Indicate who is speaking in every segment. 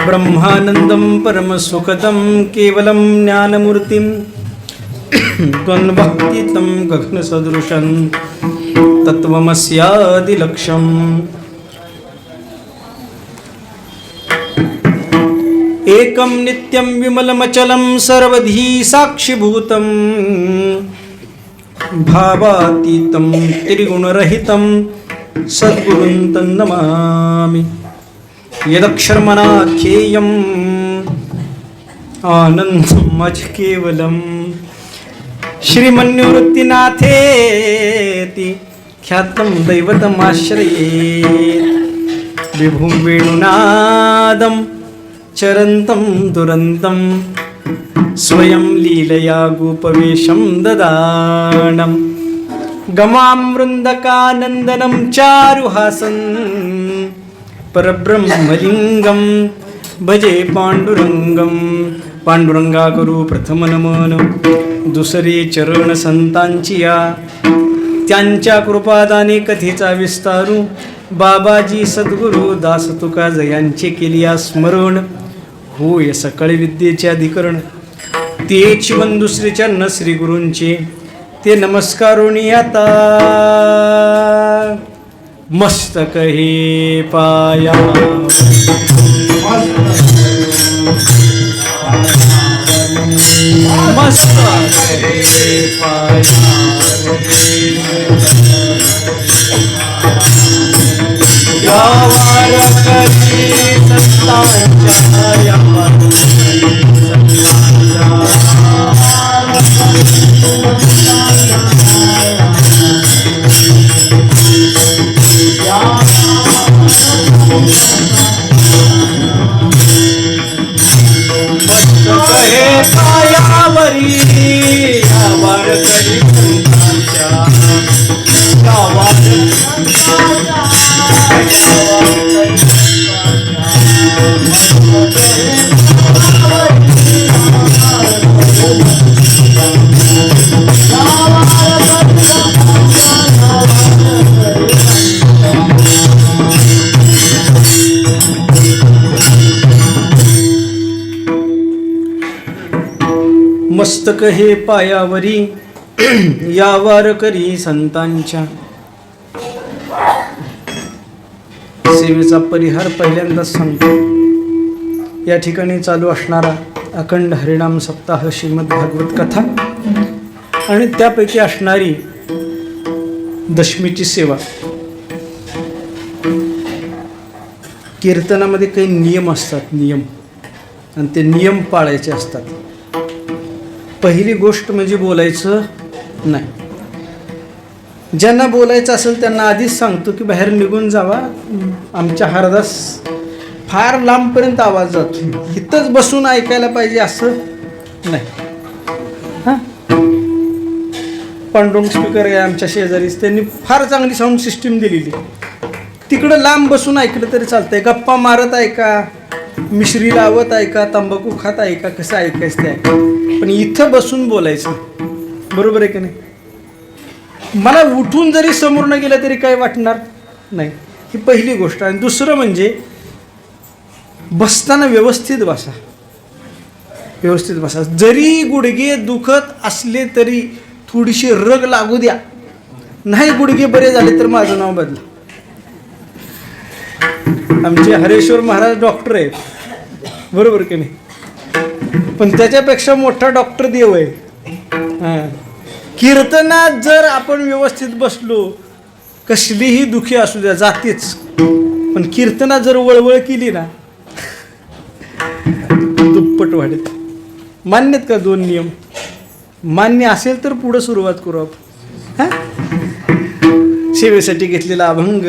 Speaker 1: ब्रह्मानंदं परमसुखदं केवलं ज्ञानमूर्तिं त्वन्भक्तितं गगनसदृशं तत्त्वमस्यादिलक्ष्यम् एकं नित्यं विमलमचलं सर्वधी साक्षिभूतं भावातीतं त्रिगुणरहितं सद्गुरुं तन्नमामि। यदक्षरमनाख्येयम् आनन्दम् अजकेवलम् श्रीमन्निवृत्तिनाथेति ख्यातं दैवतमाश्रयेत् विभुं वेणुनादं चरन्तं दुरन्तं स्वयं लीलया गोपवेशं ददानं गमां वृन्दकानन्दनं चारुहासन् परब्रह्मलिंगं भजे पांडुरंगं। पांडुरंगा करू प्रथम नमन दुसरे चरण संतांची या त्यांच्या कृपादाने कथेचा विस्तारू बाबाजी सद्गुरु दास तुका जयांचे केलिया स्मरण होय सकळ विद्येचे अधिकरण तेच वन दुसरे चरण श्री गुरूंचे ते नमस्कारोनी आता मस्तक हे पाया मस्तक हे पाया यावर कधी संतांच्या पायावरी यावर कधी संतांच्या मस्तक हे पायावरी यावार करी संतांच्या। सेवेचा परिहार पहिल्यांदाच सांगतो। या ठिकाणी चालू असणारा अखंड हरिनाम सप्ताह श्रीमद भागवत कथा आणि त्यापैकी असणारी दशमीची सेवा। कीर्तनामध्ये काही नियम असतात, नियम, आणि ते नियम पाळायचे असतात। पहिली गोष्ट म्हणजे बोलायचं नाही। ज्यांना बोलायचं असेल त्यांना आधीच सांगतो की बाहेर निघून जावा, आमच्या हरदास फार लांबपर्यंत आवाज जातो, इथंच बसून ऐकायला पाहिजे असं नाही। हां, पांडुरंग स्पीकर आहे आमच्या शेजारीच, त्यांनी फार चांगली साऊंड सिस्टीम दिलेली, तिकडं लांब बसून ऐकलं तरी चालतंय, गप्पा मारत ऐका, मिश्री लावत ऐका, तंबाखू खात ऐका, कसं ऐकायचं ते ऐका, पण इथं बसून बोलायचं। बरोबर आहे की नाही? मला उठून जरी समोर न गेलं तरी काही वाटणार नाही, ही पहिली गोष्ट। आणि दुसरं म्हणजे बसताना व्यवस्थित बसा, व्यवस्थित बसा। जरी गुडघे दुखत असले तरी थोडीशी रग लागू द्या, नाही गुडघे बरे झाले तर माझं नाव बदला। आमचे हरेश्वर महाराज डॉक्टर आहेत, बरोबर की नाही? पण त्याच्यापेक्षा मोठा डॉक्टर देव आहे। हां, कीर्तनात जर आपण व्यवस्थित बसलो, कसलीही दुखी असू द्या जातेच, पण कीर्तनात जर वळवळ केली ना दुप्पट वाढत। मान्य आहेत का दोन नियम? मान्य असेल तर पुढे सुरुवात करू आपण। हां, सेवेसाठी घेतलेला अभंग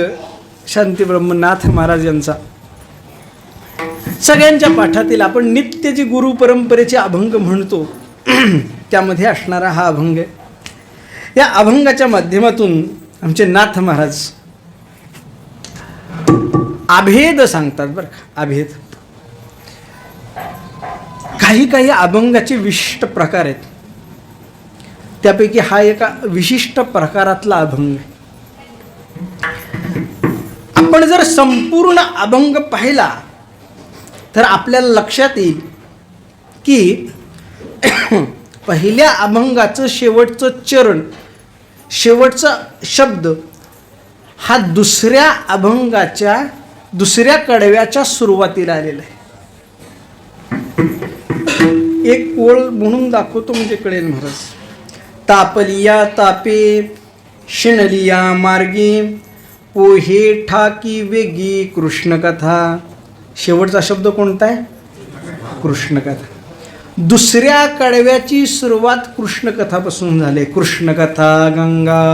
Speaker 1: शांती ब्रह्मनाथ महाराज यांचा सगळ्यांच्या पाठातील आपण नित्य जी गुरु परंपरेचे अभंग म्हणतो त्यामध्ये असणारा हा अभंग आहे। या अभंगाच्या माध्यमातून आमचे नाथ महाराज अभेद सांगतात बरं का। अभेद, काही काही अभंगाचे विशिष्ट प्रकार आहेत, त्यापैकी हा एका विशिष्ट प्रकारातला अभंग आहे। पण जर संपूर्ण अभंग पाहिला तर आपल्याला लक्षात येईल की पहिल्या अभंगाचं शेवटचं चरण, शेवटचा शब्द हा दुसऱ्या अभंगाच्या दुसऱ्या कडव्याच्या सुरुवातीला आलेला आहे. एक ओळ म्हणून दाखवतो म्हणजे कळेल महाराज. तापलिया तापे शिणलिया मार्गी पोहे ठाकी वेगी कृष्णकथा. शेवटचा शब्द कोणता आहे? कृष्णकथा. दुसऱ्या कडव्याची सुरुवात कृष्णकथापासून झाली. कृष्णकथा गंगा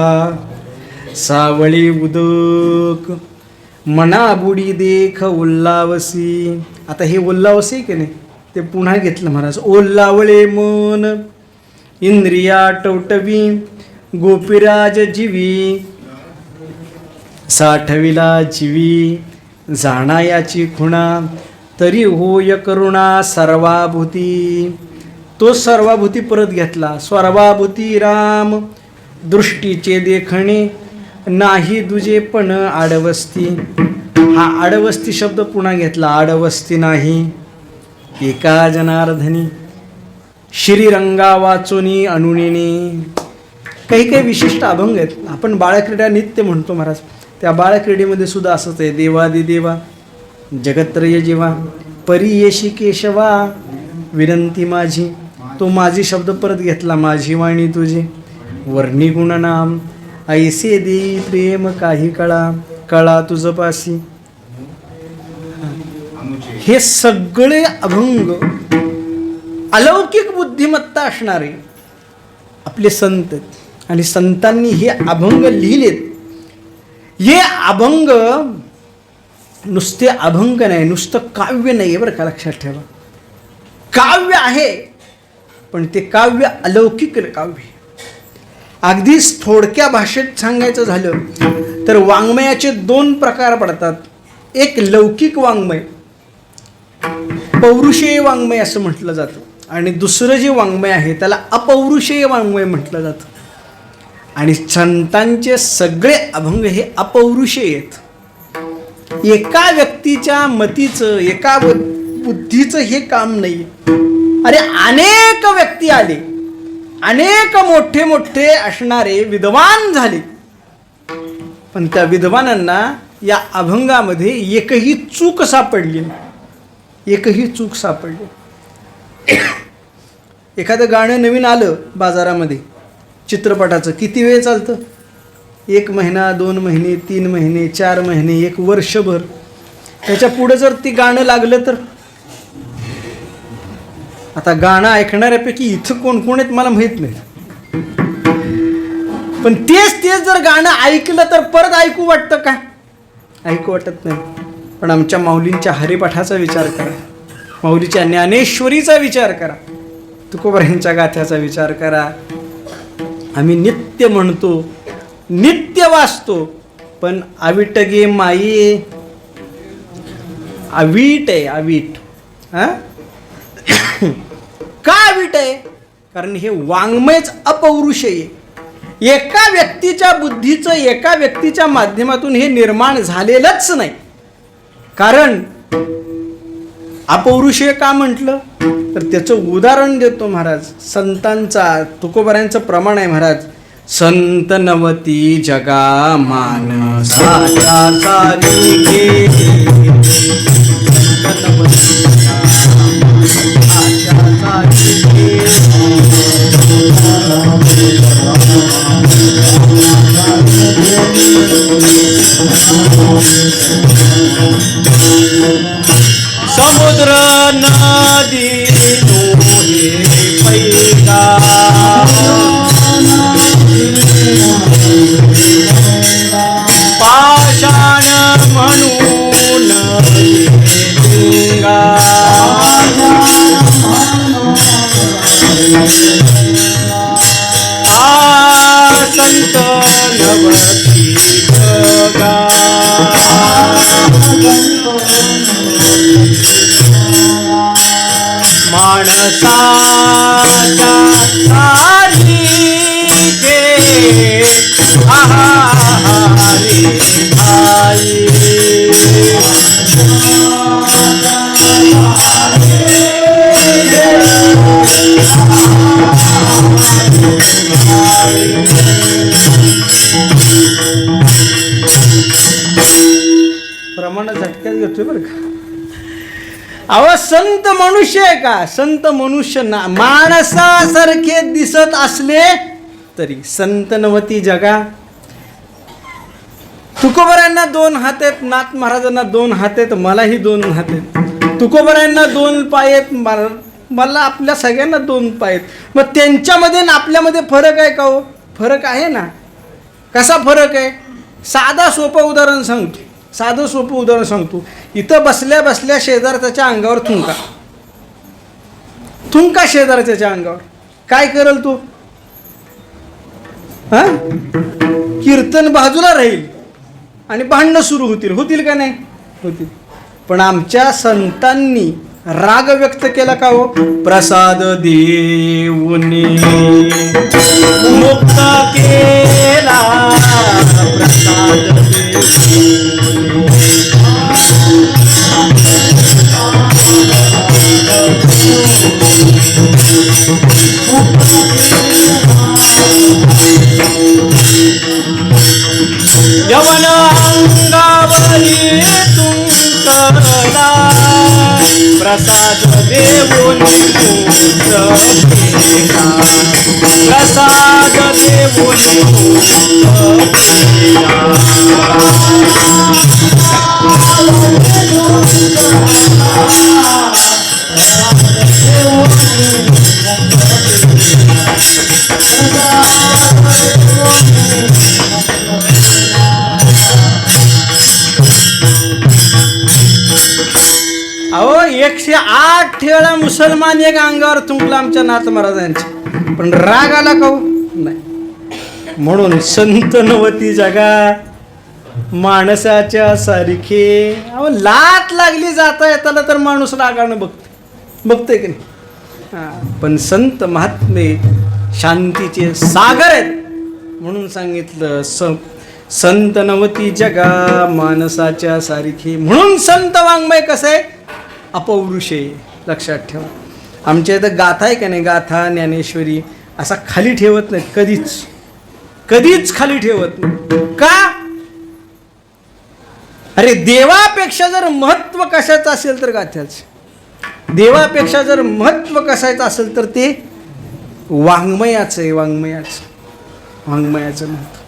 Speaker 1: सावळी उदक मना बुडी देख उल्लावसी. आता हे उल्लावसी की नाही ते पुन्हा घेतलं महाराज. ओल्लावळे मन इंद्रिया टवटवी गोपीराज जीवी साठविला जीवी जाणायाची खुणा तरी होय करुणा सर्वाभूती. तो सर्वाभूती परत घेतला. सर्वाभूती राम दृष्टीचे देखणे नाही दुजे पण आडवस्ती. हा आडवस्ती शब्द पुन्हा घेतला. आडवस्ती नाही एका जनार्दनी श्रीरंगा वाचोनी अनुनिनी. काही काही विशिष्ट अभंग आहेत. आपण बाळक्रीडा नित्य म्हणतो महाराज. त्या बाळक्रीडेमध्ये सुद्धा असंच आहे. देवादी देवा जगत्रय जीवा परी येशी केशवा विनंती माझी. तो माझी शब्द परत घेतला. माझी वाणी तुझी वर्णी गुणनाम ऐसे देई प्रेम काही कळा कळा तुझ पासी. हे सगळे अभंग अलौकिक बुद्धिमत्ता असणारे आपले संत आणि संतांनी हे अभंग लिहिलेत. हे अभंग नुसते अभंग नाही, नुसतं काव्य नाही बरं का, लक्षात ठेवा. काव्य आहे पण ते काव्य अलौकिक काव्य. अगदीच थोडक्या भाषेत सांगायचं झालं तर वाङ्मयाचे दोन प्रकार पडतात. एक लौकिक वाङ्मय, पौरुषेय वाङ्मय असं म्हटलं जातं, आणि दुसरं जे वाङ्मय आहे त्याला अपौरुषेय वाङ्मय म्हटलं जातं. आणि संतांचे सगळे अभंग हे अपौरुषेय आहेत. एका व्यक्तीच्या मतीचं, एका बुद्धीचं हे काम नाही. अरे अनेक व्यक्ती आले, अनेक मोठे मोठे असणारे विद्वान झाले, पण त्या विद्वानांना या अभंगामध्ये एकही चूक सापडली नाही. एकही चूक सापडली. एखादं गाणं नवीन आलं बाजारामध्ये चित्रपटाचं, किती वेळ चालतं? 1 महिना, 2 महिने, 3 महिने, 4 महिने, 1 वर्षभर. त्याच्या पुढं जर ती गाणं लागलं तर आता गाणं ऐकणाऱ्यापैकी इथं कोण कोण आहेत मला माहीत नाही, पण तेच जर गाणं ऐकलं तर परत ऐकू वाटतं का? ऐकू वाटत नाही. पण आमच्या माऊलींच्या हरिपाठाचा विचार करा, माऊलीच्या ज्ञानेश्वरीचा विचार करा, तुकोबारायांच्या गाथ्याचा विचार करा. आम्ही नित्य म्हणतो, नित्य वाचतो, पण अविट गे माई अवीट आहे. अवीट का अवीट आहे? कारण हे वाङ्मयच अपौरुषेय आहे. एका व्यक्तीच्या बुद्धीचं एका व्यक्तीच्या माध्यमातून हे निर्माण झालेलंच नाही. कारण अपौरुषेय का म्हटलं तर त्याचं उदाहरण देतो महाराज. संतांचा, तुकोबारायांचं प्रमाण आहे महाराज. संत नवती जगा मानसाच्या सारी समुद्र नदी तोहे पैगा पाषाण म्हणून गंगा संत नवती जगा माणसाच्या सारी गे आहारी भाई दमानं झटक्यात घेतोय बरं का. अहो संत मनुष्य आहे का? संत मनुष्य ना माणसासारखे दिसत असले तरी संत नवती जगा. तुकोबरायांना 2 हात आहेत, नाथ महाराजांना 2 हात आहेत, मलाही 2 हात आहेत. तुकोबरायांना 2 पाय आहेत, मला आपल्या सगळ्यांना 2 पाय आहेत. मग त्यांच्यामध्ये आणि आपल्यामध्ये फरक आहे का हो? फरक आहे ना. कसा फरक आहे? साधं सोपं उदाहरण सांगतो. इथं बसल्या बसल्या शेजारच्या अंगावर थुंका शेजारच्या अंगावर. काय करेल तू? हा, कीर्तन बाजूला राहील आणि भांडणं सुरू होतील का नाही? होतील. पण आमच्या संतांनी राग व्यक्त केला का हो? प्रसाद देऊनी मुक्त केला, प्रसाद यवन अंगावरी तुंकला, प्रसाद देऊन मुक्त केला, प्रसाद देऊन मुक्त केला. अहो 108 वेळा मुसलमान एक अंगावर थुंकला आमच्या नाथ महाराजांच्या, पण राग आला का हो? नाही. म्हणून संत नवती जगा माणसाच्या सारखे. अहो लात लागली जाता येताना तर माणूस रागानं बघतोय की नाही? पण संत महात्मे शांतीचे सागर आहेत म्हणून सांगितलं संत नवती जगा माणसाच्या सारखी. म्हणून संत वाङ्मय कसं आहे? अपौरुष आहे. लक्षात ठेवा. आमच्या इथं गाथा आहे का नाही, गाथा ज्ञानेश्वरी असा खाली ठेवत नाहीत, कधीच खाली ठेवत नाही. का? अरे देवापेक्षा जर महत्व कशाचं असेल तर गाथ्याचं. देवापेक्षा जर महत्व कशाचं असेल तर ते वाङ्मयाचं आहे. वाङ्मयाचं महत्व.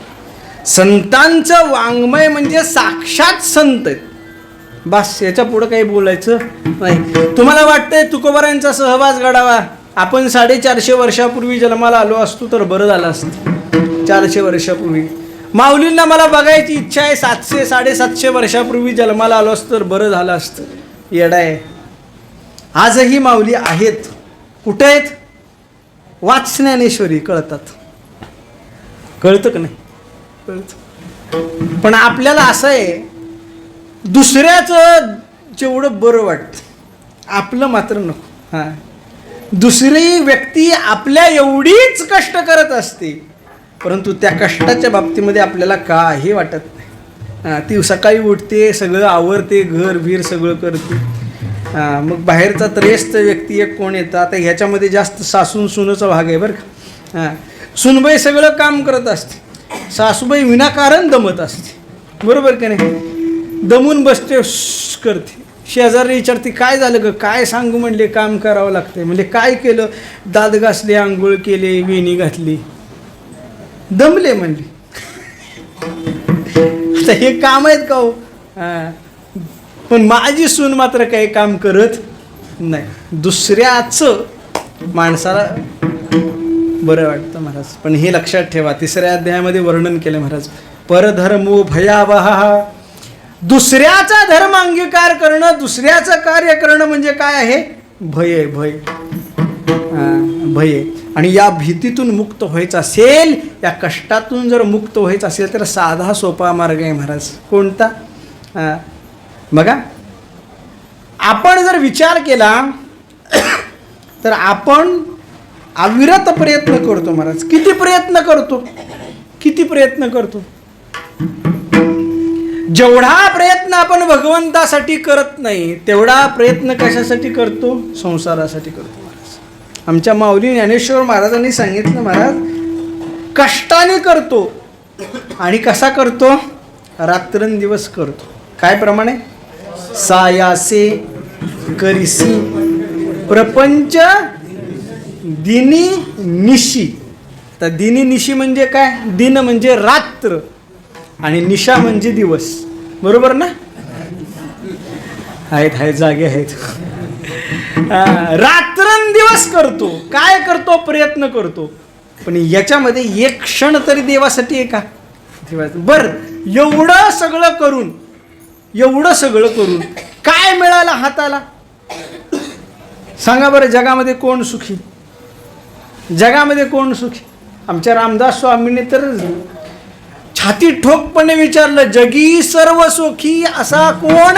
Speaker 1: संतांचं वाङ्मय म्हणजे साक्षात संत आहेत. बस याच्या पुढं काही बोलायचं नाही. तुम्हाला वाटतंय तुकोबारांचा सहवास घडावा, आपण 450 वर्षापूर्वी जन्माला आलो असतो तर बरं झालं असतं. 400 वर्षापूर्वी माऊलींना मला बघायची इच्छा आहे. 700-750 वर्षापूर्वी जन्माला आलो असतो तर बरं झालं असतं. येडा आहे. आजही माऊली आहेत. कुठे आहेत? वाच ज्ञानेश्वरी. कळतं का नाही? कळतं. पण आपल्याला असं आहे, दुसऱ्याचं जेवढं बरं वाटतं आपलं मात्र नको. हां, दुसरी व्यक्ती आपल्या एवढीच कष्ट करत असते, परंतु त्या कष्टाच्या बाबतीमध्ये आपल्याला काही वाटत नाही. ती सकाळी उठते, सगळं आवरते, घर बीर सगळं करते. मग बाहेरचा त्रयस्थ व्यक्ती एक कोण येतं. आता ह्याच्यामध्ये जास्त सासून सुनेचा भाग आहे बरं का. सुनबाई सगळं काम करत असते, सासूबाई विनाकारण दमत असते. बरोबर का नाही? दमून बसते, करते. शेजारी विचारते काय झालं ग? काय सांगू म्हणले, काम करावं लागते. म्हणजे काय केलं? दात घासले, आंघोळ केले, वेणी घातली, दमले म्हणले. हे काम आहेत का हो? पण माझी सून मात्र काही काम करत नाही. दुसऱ्याचं माणसाला बरं वाटतं महाराज. पण हे लक्षात ठेवा, 3ऱ्या अध्यायामध्ये वर्णन केलं महाराज. परधर्मो भयावह. दुसऱ्याचा धर्म अंगीकार करणं, दुसऱ्याचं कार्य करणं म्हणजे काय आहे? भय आहे. भय आहे. आणि या भीतीतून मुक्त व्हायचं असेल, या कष्टातून जर मुक्त व्हायचं असेल तर साधा सोपा मार्ग आहे महाराज. कोणता? बघा, आपण जर विचार केला तर आपण अविरत प्रयत्न करतो महाराज. किती प्रयत्न करतो? जेवढा प्रयत्न आपण भगवंतासाठी करत नाही तेवढा प्रयत्न कशासाठी करतो? संसारासाठी करतो महाराज. आमच्या माऊली ज्ञानेश्वर महाराजांनी सांगितलं, महाराज कष्टाने करतो. आणि कसा करतो? रात्रंदिवस करतो. काय प्रमाणे? सायासे करिसी प्रपंच दिनी निशी. तर दिनी निशी म्हणजे काय? दिन म्हणजे रात्र आणि निशा म्हणजे दिवस. बरोबर ना? आहेत जागे आहेत. रात्रंदिवस करतो. काय करतो? प्रयत्न करतो. पण याच्यामध्ये एक क्षण तरी देवासाठी आहे का? बर, एवढं सगळं करून काय मिळालं हाताला? सांगा बरं, जगामध्ये कोण सुखी? जगामध्ये कोण सुखी? आमच्या रामदास स्वामींनी तर छाती ठोकपणे विचारलं, जगी सर्व सुखी असा कोण?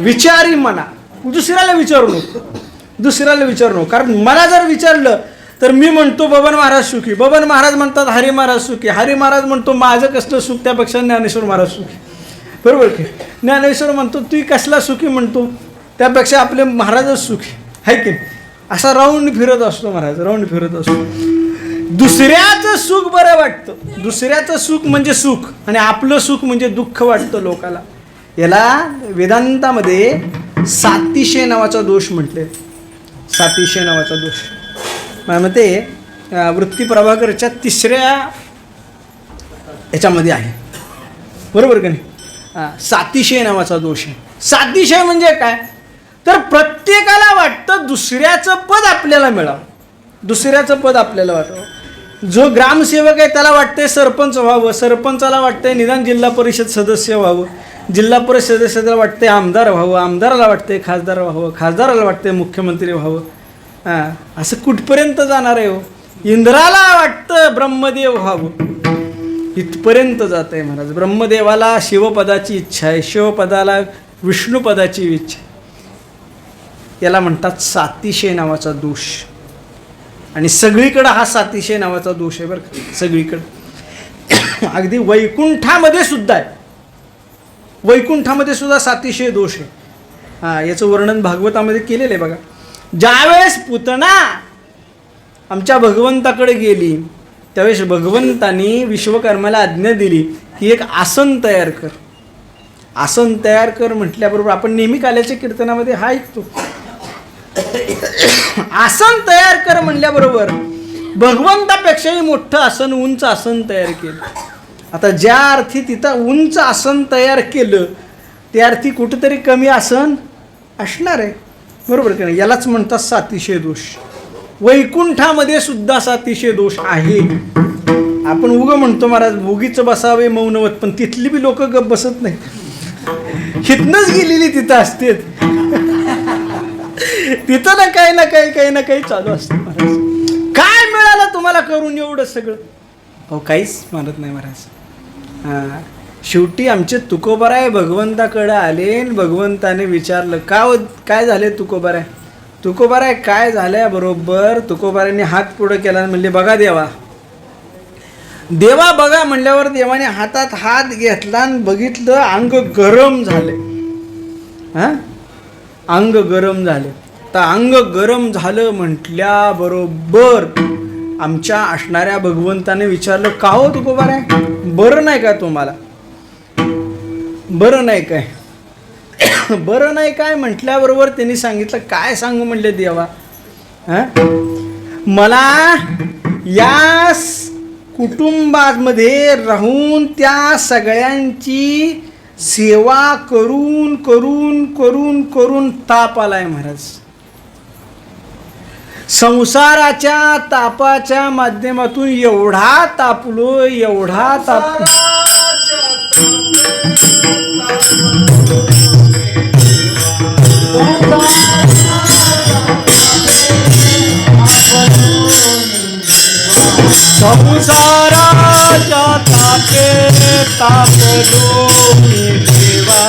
Speaker 1: विचारी म्हणा. दुसऱ्याला विचारू नको. कारण मला जर विचारलं तर मी म्हणतो बबन महाराज सुखी. बबन महाराज म्हणतात हरी महाराज सुखी. हरी महाराज म्हणतो माझं कसलं सुख, त्यापेक्षा ज्ञानेश्वर महाराज सुखी. बरोबर की? ज्ञानेश्वर म्हणतो तू कसला सुखी म्हणतो, त्यापेक्षा आपले महाराजच सुखी आहे की. असा राऊंड फिरत असतो महाराज, राऊंड फिरत असतो. दुसऱ्याचं सुख बरं वाटतं. दुसऱ्याचं सुख म्हणजे सुख आणि आपलं सुख म्हणजे दुःख वाटतं लोकाला. याला वेदांतामध्ये सातिशय नावाचा दोष म्हटले. सातिशय नावाचा दोष मते वृत्ती प्रभाकरच्या 3ऱ्या याच्यामध्ये आहे. बरोबर का नाही? सातिशय नावाचा दोष आहे. सातिशय म्हणजे काय? तर प्रत्येकाला वाटतं दुसऱ्याचं पद आपल्याला मिळावं, दुसऱ्याचं पद आपल्याला वाटावं. जो ग्रामसेवक आहे त्याला वाटतंय सरपंच व्हावं, सरपंचाला वाटतंय निदान जिल्हा परिषद सदस्य व्हावं, जिल्हा परिषद सदस्याला वाटतंय आमदार व्हावं, आमदाराला वाटतंय खासदार व्हावं, खासदाराला वाटतंय मुख्यमंत्री व्हावं. असं कुठपर्यंत जाणार आहे हो? इंद्राला वाटतं ब्रह्मदेव व्हावं, इथपर्यंत जात आहे महाराज. ब्रह्मदेवाला शिवपदाची इच्छा आहे, शिवपदाला विष्णुपदाची इच्छा. याला म्हणतात सातिशय नावाचा दोष. आणि सगळीकडं हा सातिशय नावाचा दोष आहे बरं का, सगळीकडं. अगदी वैकुंठामध्ये सुद्धा आहे, वैकुंठामध्ये सुद्धा सातिशय दोष आहे. याचं वर्णन भागवतामध्ये केलेलं आहे बघा. ज्यावेळेस पुतना आमच्या भगवंताकडे गेली त्यावेळेस भगवंतानी विश्वकर्माला आज्ञा दिली की एक आसन तयार कर. आसन तयार कर म्हटल्याबरोबर आपण नेहमी काल्याच्या कीर्तनामध्ये हा ऐकतो. आसन तयार कर म्हणल्याबरोबर भगवंतापेक्षाही मोठं आसन, उंच आसन तयार केलं. आता ज्या अर्थी तिथं उंच आसन तयार केलं त्या अर्थी कुठंतरी कमी आसन असणार आहे. बरोबर का नाही? यालाच म्हणतात सातिशय दोष. वैकुंठामध्ये सुद्धा सातिशय दोष आहे. आपण उगं म्हणतो महाराज भोगीचं बसावे मौनवत, पण तिथली बी लोक गप बसत नाही. हितनच गेलेली तिथं असते. तिथं ना काही चालू असतं महाराज. काय मिळालं तुम्हाला करून एवढं सगळं? अहो काहीच मानत नाही महाराज. शेवटी आमचे तुकोबाराय भगवंताकडे आले, भगवंताने विचारलं काय झाले तुकोबाराय? तुकोबाराय काय झाल्या बरोबर तुकोबाराने हात पुढं केला, म्हणले बघा देवा. देवा बघा म्हणल्यावर देवाने हातात हात घेतला आणि बघितलं, अंग गरम झाले. अंग गरम झाले. तर अंग गरम झालं म्हटल्याबरोबर आमच्या असणाऱ्या भगवंताने विचारलं, का हो तुकोबाराय, बरं नाही का तुम्हाला? बरं नाही काय? बरं नाही काय म्हटल्याबरोबर त्यांनी सांगितलं, काय सांगू म्हणले देवा. मला या कुटुंबामध्ये राहून त्या सगळ्यांची सेवा करून करून करून करून ताप आलाय महाराज. संसाराच्या तापाच्या माध्यमातून एवढा तापलो, एवढा तापलो. संसाराच्या तापे तापलो मी देवा.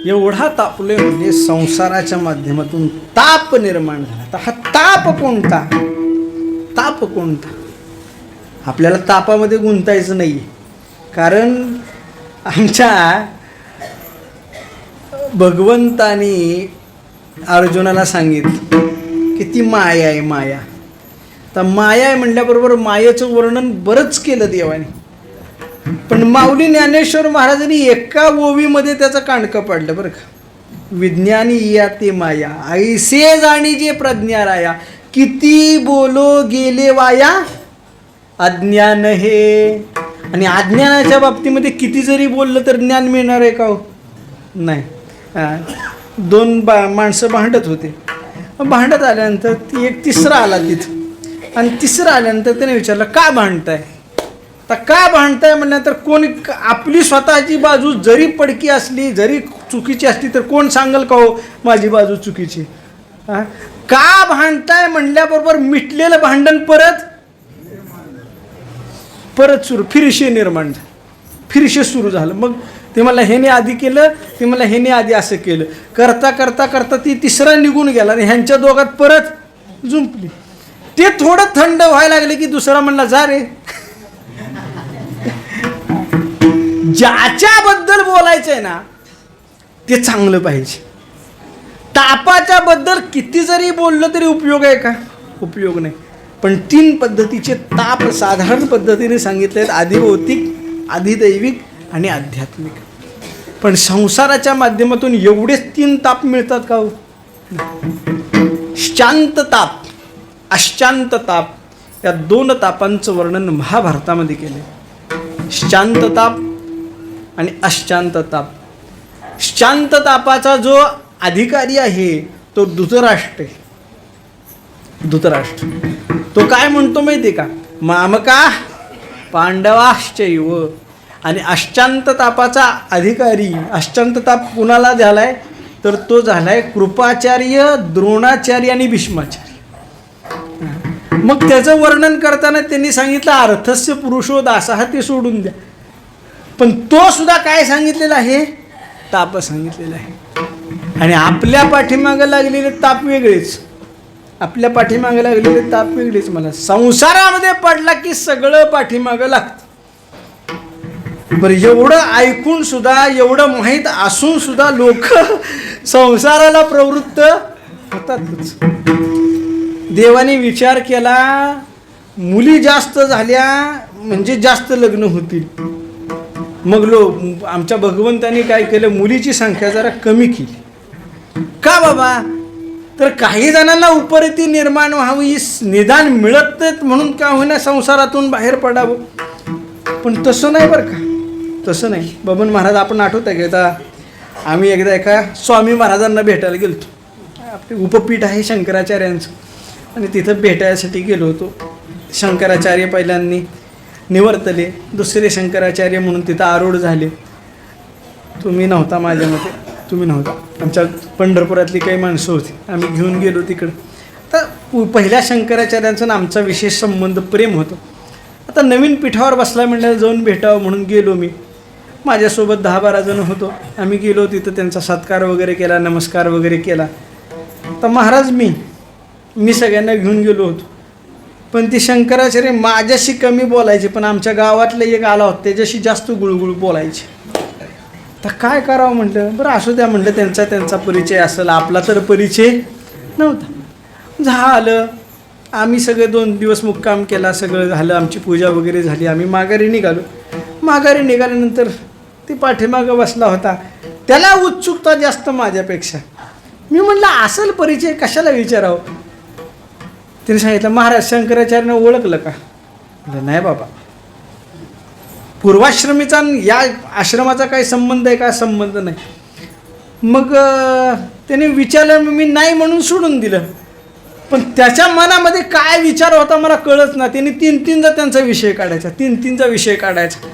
Speaker 1: एवढा तापलोय म्हणजे संसाराच्या माध्यमातून ताप निर्माण झाला. तर हा ताप कोणता? ताप कोणता? आपल्याला तापामध्ये गुंतायचं नाही, कारण आमच्या भगवंतानी अर्जुनाला सांगितलं की ती माया आहे. माया, तर माया आहे म्हणल्याबरोबर मायेचं वर्णन बरंच केलं देवाने. पण माऊली ज्ञानेश्वर महाराजांनी एका ओवीमध्ये त्याचं कांडकं पाडलं बरं का. विज्ञानी या ते माया, ऐसे जाणी जे प्रज्ञा राया, किती बोलो गेले वाया अज्ञान हे. आणि अज्ञानाच्या बाबतीमध्ये किती जरी बोललं तर ज्ञान मिळणार आहे का हो? नाही. दोन माणसं भांडत होते. भांडत आल्यानंतर ती एक तिसरा आला तिथं, आणि तिसरा आल्यानंतर त्याने विचारलं का भांडताय? तर का भांडताय म्हणल्यानंतर कोण आपली स्वतःची बाजू जरी पडकी असली, जरी चुकीची असली, तर कोण सांगल का हो माझी बाजू चुकीची? का भांडताय म्हणल्याबरोबर मिटलेलं भांडण परत सुरू, फिरशे निर्माण झालं, फिरशे सुरू झालं. मग ते मला ह्याने आधी केलं, ते मला ह्याने आधी असं केलं, करता करता करता ती तिसरा निघून गेला आणि ह्यांच्या दोघात परत जुंपली. ते थोडं थंड व्हायला लागले की दुसरा म्हणला जा रे. ज्याच्याबद्दल बोलायचंय ना ते चांगलं पाहिजे. तापाच्या बद्दल किती जरी बोललं तरी उपयोग आहे का? उपयोग नाही. पण 3 पद्धतीचे ताप साधारण पद्धतीने सांगितले आहेत, आधिभौतिक, आधिदैविक आणि आध्यात्मिक. पण संसाराच्या माध्यमातून एवढेच 3 ताप मिळतात का हो? शांत ताप, अशांत ताप, या 2 तापांचं वर्णन महाभारतामध्ये केले. शांत ताप आणि अशांत ताप. शांत तापाचा जो अधिकारी आहे तो धृतराष्ट्र आहे. धृतराष्ट्र तो काय म्हणतो माहिती का? मामका पांडवाश्चैव. आणि अशांत तापाचा अधिकारी, अशांत ताप कुणाला झालाय तर तो झालाय कृपाचार्य, द्रोणाचार्य आणि भीष्माचार्य. मग त्याचं वर्णन करताना त्यांनी सांगितलं अर्थस्य पुरुषो दासः, ते सोडून द्या. पण तो सुद्धा काय सांगितलेला आहे? ताप सांगितलेला आहे. आणि आपल्या पाठीमागं लागलेले ताप वेगळेच, आपल्या पाठीमागं लागलेले ताप वेगळेच. मला संसारामध्ये पडला की सगळं पाठीमागं लागतं. बरं, एवढं ऐकून सुद्धा, एवढं माहीत असून सुद्धा लोक संसाराला प्रवृत्त होतातच. देवाने विचार केला मुली जास्त झाल्या म्हणजे जास्त लग्न होतील. मग आमच्या भगवंतानी काय केलं? मुलीची संख्या जरा कमी केली. का बाबा? तर काही जणांना उपरीती निर्माण व्हावी, निदान मिळत नाहीत म्हणून का होईना संसारातून बाहेर पडावं. पण तसं नाही बरं का, तसं नाही. बबन महाराज, आपण आठवतं की आता आम्ही एकदा एका स्वामी महाराजांना भेटायला गेलो. आपले उपपीठ आहे शंकराचार्यांचं, आणि तिथं भेटायसाठी गेलो होतो. शंकराचार्य पहिल्यांनी निवर्तले, दुसरे शंकराचार्य म्हणून तिथं आरूढ झाले. तुम्ही नव्हता, माझ्या मते तुम्ही नव्हता. आमच्या पंढरपुरातली काही माणसं होती, आम्ही घेऊन गेलो तिकडं. तर पहिल्या शंकराचार्यांचा आणि आमचा विशेष संबंध, प्रेम होतं. आता नवीन पीठावर बसला म्हणलं जाऊन भेटावं म्हणून गेलो मी. माझ्यासोबत 10-12 जण होतो. आम्ही गेलो तिथं, त्यांचा सत्कार वगैरे केला, नमस्कार वगैरे केला. तर महाराज मी सगळ्यांना घेऊन गेलो होतो. पण ती शंकराचार्य माझ्याशी कमी बोलायचे, पण आमच्या गावातलं एक आला होता त्याच्याशी जास्त गुळगुळ बोलायचे. तर काय करावं म्हटलं. बरं असू द्या म्हटलं, त्यांचा परिचय असेल, आपला तर परिचय नव्हता. झालं, आम्ही सगळे 2 दिवस मुक्काम केला, सगळं झालं, आमची पूजा वगैरे झाली. आम्ही माघारी निघालो. माघारी निघाल्यानंतर ती पाठीमागं बसला होता, त्याला उत्सुकता जास्त माझ्यापेक्षा. मी म्हटलं असेल परिचय, कशाला विचारावं. तिने सांगितलं महाराज शंकराचार्यनं ओळखलं का? म्हटलं नाही बाबा. पूर्वाश्रमीचा या आश्रमाचा काही संबंध आहे का? संबंध नाही. मग त्याने विचारलं, मी नाही म्हणून सोडून दिलं. पण त्याच्या मनामध्ये काय विचार होता मला कळत ना. त्याने 3-3चा त्यांचा विषय काढायचा, 3-3चा विषय काढायचा.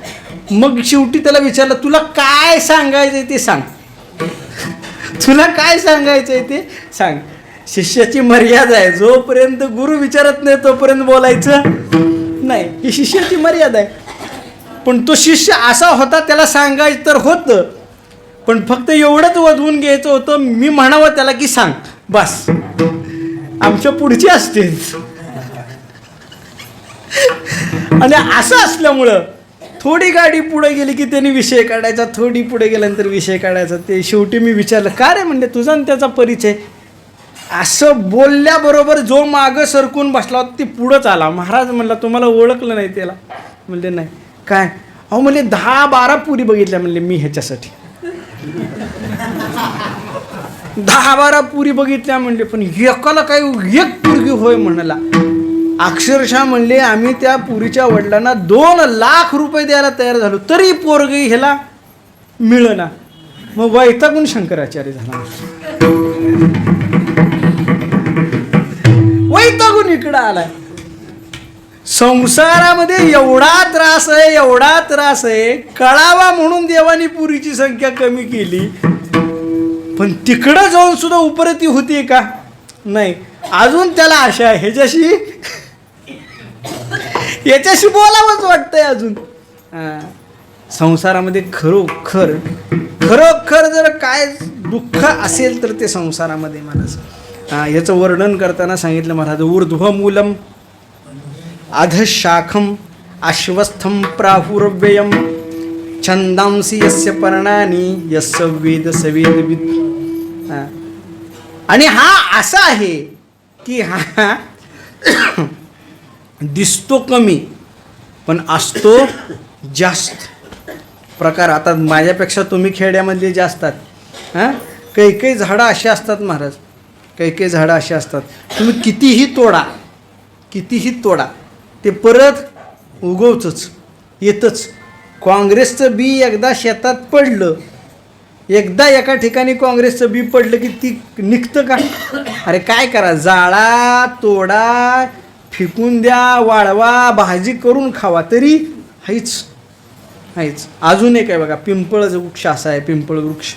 Speaker 1: मग शेवटी त्याला विचारलं, तुला काय सांगायचं आहे ते सांग, तुला काय सांगायचं आहे ते सांग. शिष्याची मर्यादा आहे, जोपर्यंत गुरु विचारत नाही तोपर्यंत बोलायचं नाही, ही शिष्याची मर्यादा आहे. पण तो शिष्य असा होता, त्याला सांगायचं तर होतं, पण फक्त एवढंच वधवून घ्यायचं होतं, मी म्हणावं त्याला की सांग बस, आमच्या पुढचे असते. आणि असं असल्यामुळं थोडी गाडी पुढे गेली की त्यांनी विषय काढायचा, थोडी पुढे गेल्यानंतर विषय काढायचा. ते शेवटी मी विचारलं, का रे म्हणले, तुझा आणि त्याचा परिचय. असं बोलल्याबरोबर जो मागं सरकून बसला होता ती पुढंच आला. महाराज म्हणला, तुम्हाला ओळखलं नाही त्याला. म्हणले नाही. काय? अहो म्हणले 10-12 पुरी बघितल्या. म्हणले मी ह्याच्यासाठी 10-12 पुरी बघितल्या म्हणले, पण एकाला काही एक पुरगी होय म्हणाला. अक्षरशः म्हणले आम्ही त्या पुरीच्या वडिलांना 2 लाख रुपये द्यायला तयार झालो, तरी पोरगी ह्याला मिळना. मग वैतागून शंकराचार्य झाला, वैतागून इकडं आलाय. संसारामध्ये एवढा त्रास आहे, एवढा त्रास आहे, कळावा म्हणून देवानी पुरीची संख्या कमी केली, पण तिकडं जाऊन सुद्धा उपरती होती का? नाही. अजून त्याला आशा आहे, याच्याशी बोलावंच वाटतंय अजून. संसारामध्ये खरोखर जर काय दुःख असेल तर ते संसारामध्ये महाराज. याचं वर्णन करताना सांगितलं महाराज, ऊर्ध्वमूलम अधशाखम अश्वस्थम प्राहुर्व्ययम छंदांसी यस्य पर्णानी यस्य वेद सवेदविद. आणि हा असा आहे की हा दिसतो कमी पण असतो जास्त प्रकार. आता माझ्यापेक्षा तुम्ही खेड्यामध्ये जास्त आहात. काही झाडं अशी असतात महाराज, काही झाडं अशी असतात, तुम्ही कितीही तोडा ते परत उगवतच येतच. काँग्रेसचं बी एकदा शेतात पडलं, एकदा एका ठिकाणी काँग्रेसचं बी पडलं की ती निघतं का? अरे काय करा, जाळा, तोडा, फेकून द्या, वाळवा, भाजी करून खावा, तरी हाईच. अजून एक आहे बघा, पिंपळ वृक्ष असा आहे. पिंपळ वृक्ष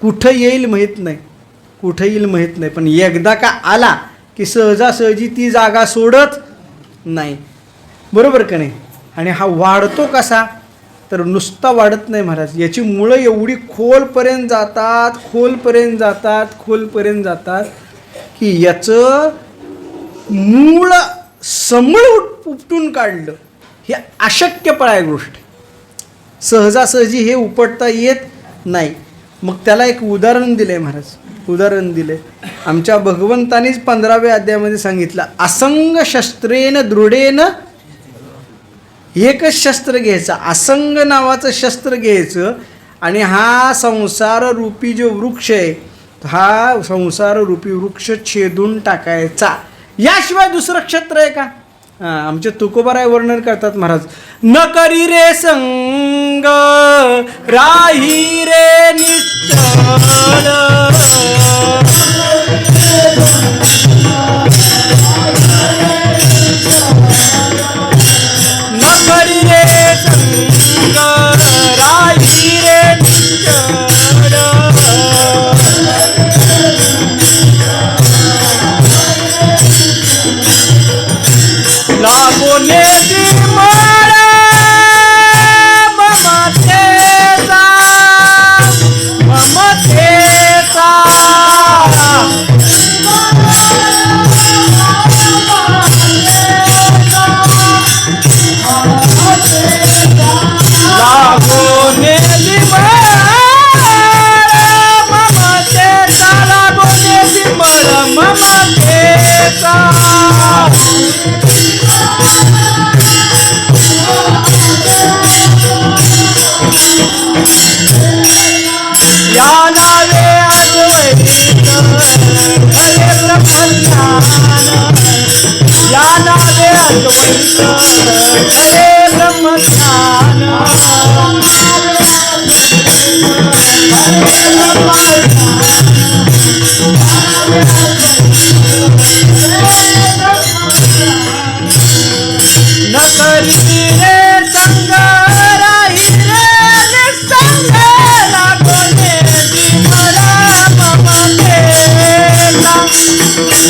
Speaker 1: कुठं येईल माहीत नाही, पण एकदा का आला की सहजासहजी ती जागा सोडत नाही. बरोबर का नाही? आणि हा वाढतो कसा? तर नुसता वाढत नाही महाराज, याची मुळं एवढी खोलपर्यंत जातात की याचं मूळ समूळ उपटून काढलं हे अशक्यपणाय गोष्ट. सहजासहजी हे उपटता येत नाही. मग त्याला एक उदाहरण दिलंय महाराज, आमच्या भगवंतानीच 15व्या अध्यायामध्ये सांगितलं, असंग शस्त्रेन दृढेन. एकच शस्त्र घ्यायचं, असंग नावाचं शस्त्र घ्यायचं, आणि हा संसार रूपी जो वृक्ष आहे, हा संसार रूपी वृक्ष छेदून टाकायचा. याशिवाय दुसरं क्षेत्र आहे का? आमचे तुकोबाराय वर्णन करतात महाराज, न करी रे संग राही रे निश्चल, न करी रे संग राही रे निश्चल, लागोने मला ममतेचा लागोने ममतेचा या नावे अद्वैत खरे ब्रह्मज्ञान, या नावे अद्वैत खरे ब्रह्मज्ञान, न करी रे संग राही रे निसंग, लागोने विमला ममतेचा,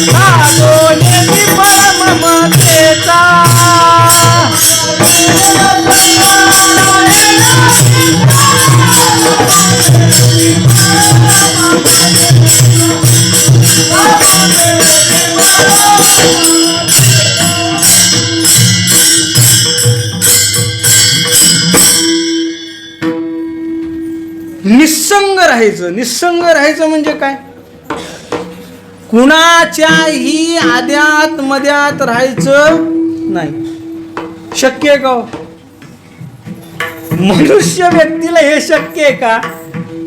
Speaker 1: लागोने विमला ममतेचा. निस्संग राहायचं. निस्संग राहायचं म्हणजे काय? कुणाच्याही आद्यात मध्यात राहायचं नाही. शक्य आहे का हो? मनुष्य व्यक्तीला हे शक्य आहे का?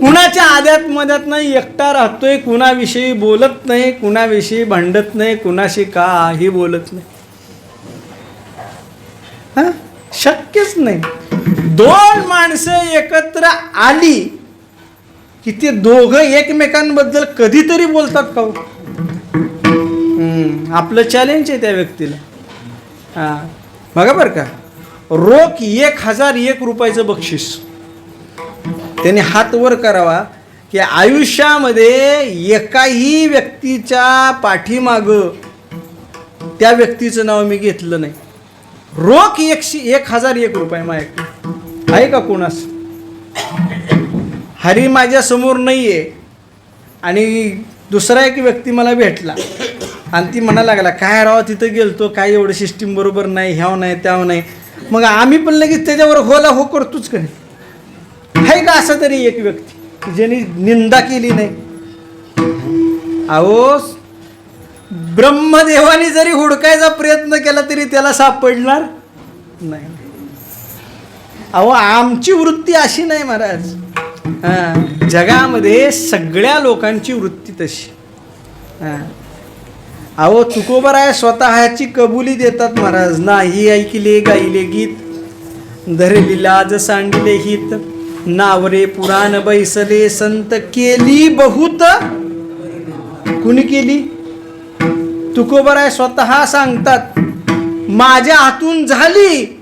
Speaker 1: कुणाच्या आद्यात मध्यात नाही, एकटा राहतोय, कुणाविषयी बोलत नाही, कुणाविषयी भांडत नाही, कुणाशी काही बोलत नाही. हा, शक्यच नाही. दोन माणसं एकत्र आली की ते दोघं एकमेकांबद्दल कधीतरी बोलतात का हो? आपलं चॅलेंज आहे त्या व्यक्तीला. हां, बघा बरं का, रोख 1001 रुपयाचं बक्षीस त्याने हात वर करावा की आयुष्यामध्ये एकाही व्यक्तीच्या पाठीमागं त्या व्यक्तीचं नाव मी घेतलं नाही. रोख 1001 रुपये माझ्याकडे आहे का कोणास? हरी माझ्या समोर नाही आहे आणि दुसरा एक व्यक्ती मला भेटला आणि ती म्हणा लागला, काय राव तिथं गेलतो, काय एवढं सिस्टीम बरोबर नाही, ह्याव नाही त्याव नाही. मग आम्ही पण लगेच त्याच्यावर होला हो करतोच का? आहे का असा तरी एक व्यक्ती ज्याने निंदा केली नाही? अहो, ब्रह्मदेवाने जरी हुडकायचा प्रयत्न केला तरी त्याला सापडणार नाही. अहो, आमची वृत्ती अशी नाही महाराज. हां, जगामध्ये सगळ्या लोकांची वृत्ती तशी. हां, अहो, तुकोबराय स्वतःची कबुली देतात महाराज. नाही ऐकले गायले गीत, धरली लाज सांडिले हित, नावरे पुराण बैसले संत, केली बहुत. कुणी केली? तुकोबराय स्वतः सांगतात, माझ्या हातून झाली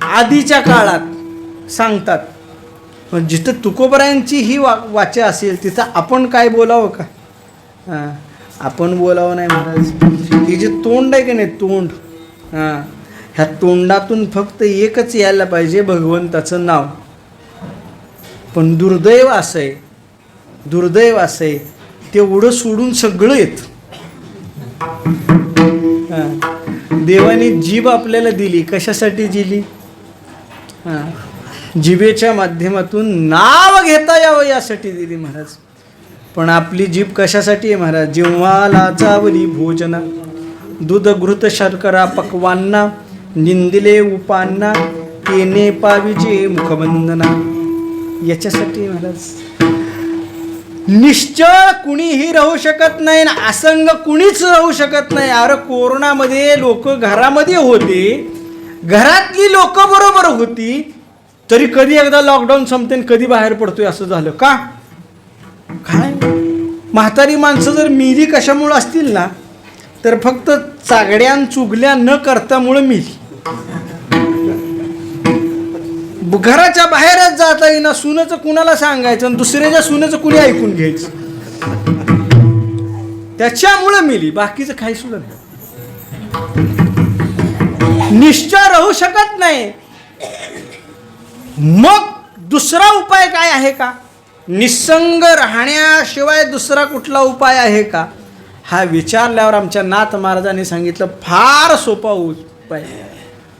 Speaker 1: आधीच्या काळात सांगतात. पण जिथं तुकोबरायांची ही वाचा असेल तिथं आपण काय बोलावं का? हां, आपण बोलावं नाही महाराज. हे जे तोंड आहे की नाही, तोंड, हां, ह्या तोंडातून फक्त एकच यायला पाहिजे, भगवंताचं नाव. पण दुर्दैव असं आहे, दुर्दैव असं आहे, तेवढं सोडून सगळं येतं. हां, देवाने जीभ आपल्याला दिली, कशासाठी दिली? हां, जिभेच्या माध्यमातून नाव घेता यावं यासाठी दिली महाराज. पण आपली जीभ कशासाठी आहे महाराज? जेव्हा लाचावली भोजना, दूध घृत शर्करा पक्वांना, निंदिले उपांना, तेने पाविजे मुखबंधना. याच्यासाठी महाराज. निश्चळ कुणीही राहू शकत नाही ना असंग कुणीच राहू शकत नाही. अरे, कोरोनामध्ये लोक घरामध्ये होते, घरातली लोक बरोबर होती, तरी कधी एकदा लॉकडाऊन संपते कधी बाहेर पडतोय असं झालं का? काय म्हातारी माणसं जर मिली कशामुळं असतील ना, तर फक्त चागड्यान चुगल्या न करतामुळं मिली. घराच्या बाहेरच जाता येईना. सुनेचं कुणाला सांगायचं आणि दुसऱ्याच्या सुनेचं कुणी ऐकून घ्यायचं, त्याच्यामुळं मिली, बाकीचं काही सुद्धा नाही. निश्चय राहू शकत नाही. मग दुसरा उपाय काय आहे का? निसंग राहण्याशिवाय दुसरा कुठला उपाय आहे का? हा विचारल्यावर आमच्या नाथ महाराजांनी सांगितलं, फार सोपा उपाय,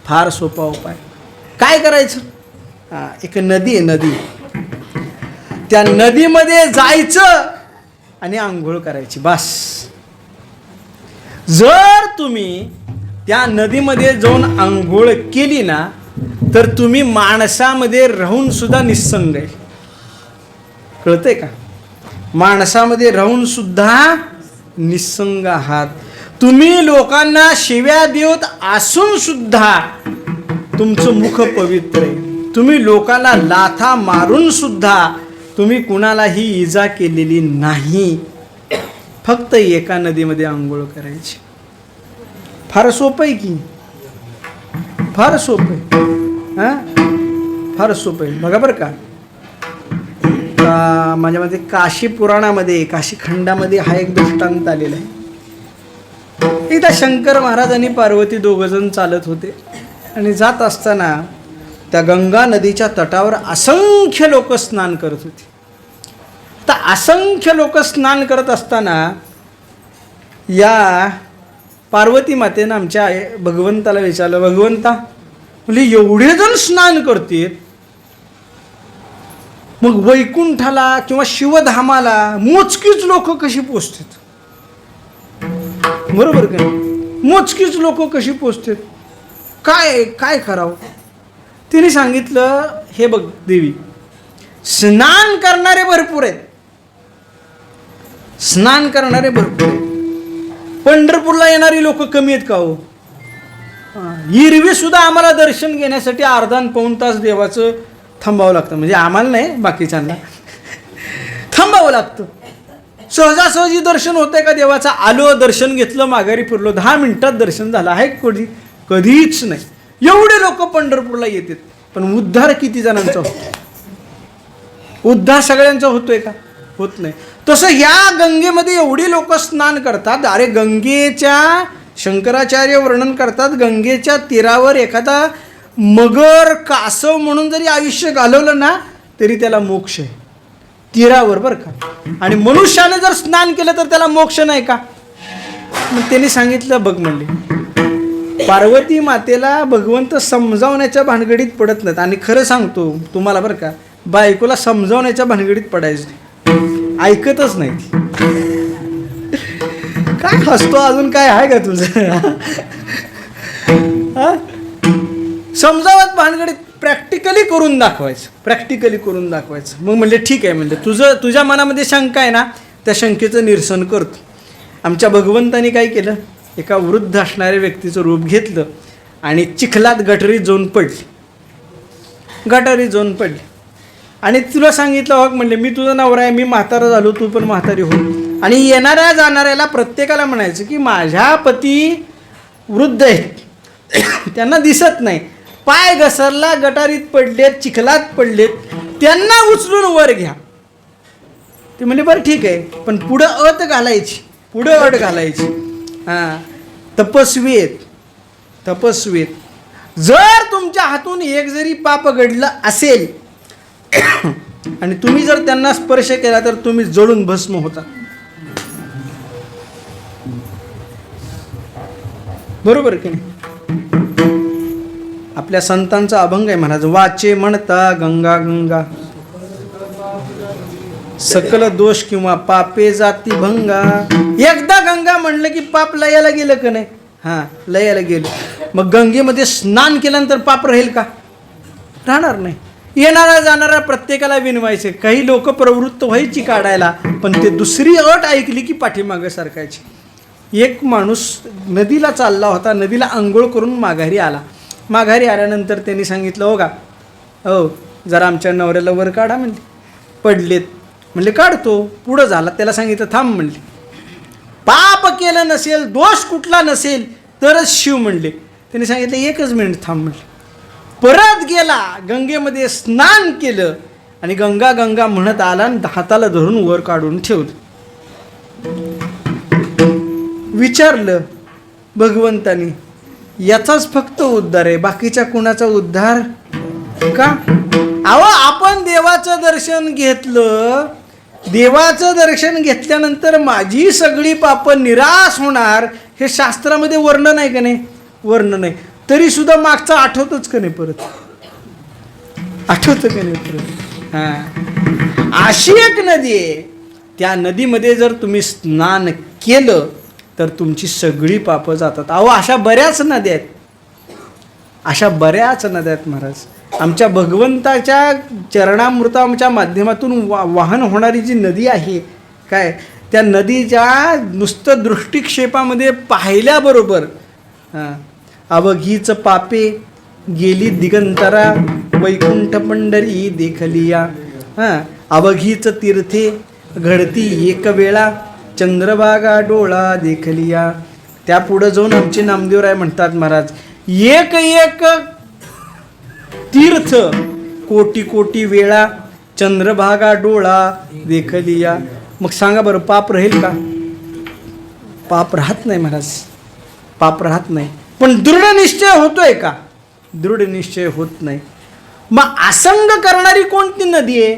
Speaker 1: फार सोपा उपाय. काय करायचं? हां, एक नदी आहे, नदी. त्या नदीमध्ये जायचं आणि आंघोळ करायची, बस. जर तुम्ही त्या नदीमध्ये जाऊन आंघोळ केली ना, तर तुम्ही माणसामध्ये राहून सुद्धा निस्संग आहे. कळतंय का? माणसामध्ये राहून सुद्धा निस्संग आहात. तुम्ही लोकांना शिव्या देत असून सुद्धा तुमचं मुख पवित्र आहे. तुम्ही लोकांना लाथा मारून सुद्धा तुम्ही कुणालाही इजा केलेली नाही. फक्त एका नदीमध्ये आंघोळ करायची. फार सोपं आहे की? फार सोपं आहे. हां, फार सोपं आहे. बघा बरं का, माझ्या मते काशी पुराणामध्ये, काशी खंडामध्ये हा एक दृष्टांत आलेला आहे. एकदा शंकर महाराज आणि पार्वती दोघंजण चालत होते आणि जात असताना त्या गंगा नदीच्या तटावर असंख्य लोक स्नान करत होते. तर असंख्य लोक स्नान करत असताना या पार्वती मातेनं आमच्या भगवंताला विचारलं, भगवंता म्हणजे एवढे जण स्नान करतात, मग वैकुंठाला किंवा शिवधामाला मोजकीच लोक कशी पोचतात? बरोबर का नाही? मोजकीच लोक कशी पोचतात? काय काय करावं? तिने सांगितलं, हे बघ देवी, स्नान करणारे भरपूर आहेत, स्नान करणारे भरपूर आहेत. पंढरपूरला येणारी लोक कमी आहेत का हो? एरवी सुद्धा आम्हाला दर्शन घेण्यासाठी अर्धा पाऊण तास देवाचं थांबावं लागतं. म्हणजे आम्हाला नाही, बाकीच्यांना थांबावं लागतं. सहजासहजी दर्शन होतंय का देवाचं? आलो, दर्शन घेतलं, माघारी फिरलो, 10 मिनिटात दर्शन झालं आहे कधी? कधीच नाही. एवढे लोक पंढरपूरला येतात, पण उद्धार किती जणांचा होतो? उद्धार सगळ्यांचा होतोय का? होत नाही. तसं या गंगेमध्ये एवढी लोक स्नान करतात. अरे गंगेच्या, शंकराचार्य वर्णन करतात, गंगेच्या तीरावर एखादा मगर, कासव म्हणून जरी आयुष्य घालवलं ना तरी त्याला मोक्ष आहे. तीरावर बरं का. आणि मनुष्याने जर स्नान केलं तर त्याला मोक्ष नाही का? मग त्यांनी सांगितलं, बघ म्हणले, पार्वती मातेला भगवंत समजावण्याच्या भानगडीत पडत नाहीत. आणि खरं सांगतो तुम्हाला बरं का, बायकोला समजावण्याच्या भानगडीत पडायचं, ऐकतच नाही. काय हसतो? अजून काय आहे का तुझं? समजावत भानगडीत प्रॅक्टिकली करून दाखवायचं, प्रॅक्टिकली करून दाखवायचं. मग म्हणले ठीक आहे, म्हणले तुझ्या मनामध्ये शंका आहे ना, त्या शंकेचं निरसन करतो. आमच्या भगवंतानी काय केलं, एका वृद्ध असणाऱ्या व्यक्तीचं रूप घेतलं आणि चिखलात गटारीत जाऊन पडली, गटारीत जाऊन पडली. आणि तुला सांगितलं, हो म्हणले, मी तुझा नवरा आहे, मी म्हातारा झालो, तू पण म्हातारी हो. आणि येणाऱ्या जाणाऱ्याला प्रत्येकाला म्हणायचं की माझ्या पती वृद्ध आहेत, त्यांना दिसत नाही, पाय घसरला, गटारीत पडलेत, चिखलात पडलेत, त्यांना उचलून वर घ्या. ते म्हणजे बरं ठीक आहे, पण पुढं अट घालायची, पुढं अट घालायची. हां, तपस्वी आहेत, तपस्वी आहेत. जर तुमच्या हातून एक जरी पाप घडलं असेल आणि तुम्ही जर त्यांना स्पर्श केला तर तुम्ही जळून भस्म होता. बरोबर की नाही? आपल्या संतांचा अभंग आहे महाराज, वाचे म्हणता गंगा गंगा, सकल दोष किंवा पापे जाती भंगा. एकदा गंगा म्हणलं की पाप लयाला गेलं का नाही? हां, लयाला गेलं. मग गंगेमध्ये स्नान केल्यानंतर पाप राहील का? राहणार नाही. येणारा जाणारा प्रत्येकाला विनवायचे. काही लोक प्रवृत्त व्हायची काढायला, पण ते दुसरी अट ऐकली की पाठीमागं सरकायची. एक माणूस नदीला चालला होता, नदीला आंघोळ करून माघारी आला. माघारी आल्यानंतर त्यांनी सांगितलं, हो का, हो जरा आमच्या नवऱ्याला वर काढा म्हणले, पडलेत. म्हणले काढतो. पुढं झाला, त्याला सांगितलं थांब म्हणले, पाप केलं नसेल, दोष कुठला नसेल तरच शिव म्हणले. त्यांनी सांगितलं एकच मिनिट थांब म्हणले. परत गेला, गंगेमध्ये स्नान केलं आणि गंगा गंगा म्हणत आला आणि हाताला धरून वर काढून ठेवलं. विचारलं भगवंतानी, याचाच फक्त उद्धार आहे, बाकीच्या कुणाचा उद्धार का? अहो, आपण देवाचं दर्शन घेतलं, देवाचं दर्शन घेतल्यानंतर माझी सगळी पापं निराश होणार हे शास्त्रामध्ये वर्णन आहे का नाही? वर्णन आहे. तरी सुद्धा मागचं आठवतच का नाही परत? आठवतं का नाही परत? हां, अशी एक नदी आहे, त्या नदीमध्ये जर तुम्ही स्नान केलं तर तुमची सगळी पापं जातात. अहो, अशा बऱ्याच नद्या आहेत, अशा बऱ्याच नद्या आहेत महाराज. आमच्या भगवंताच्या चरणामृताच्या माध्यमातून वाहन होणारी जी नदी आहे काय, त्या नदीच्या नुसतं दृष्टिक्षेपामध्ये पाहिल्याबरोबर अवघीच पापे गेली दिगंतरा, वैकुंठ पंढरी देखलिया. अवघीच तीर्थे घडती एक वेळा, चंद्रभागा डोळा देखलिया. त्या पुढं जाऊन आमचे नामदेवराय म्हणतात महाराज, एक एक तीर्थ कोटी कोटी वेळा, चंद्रभागा डोळा देखलिया. मग सांगा बरं, पाप राहील का? पाप राहत नाही महाराज, पाप राहत नाही. पण दृढ निश्चय होतोय का? दृढ निश्चय होत नाही. मग असंग करणारी कोणती नदी आहे?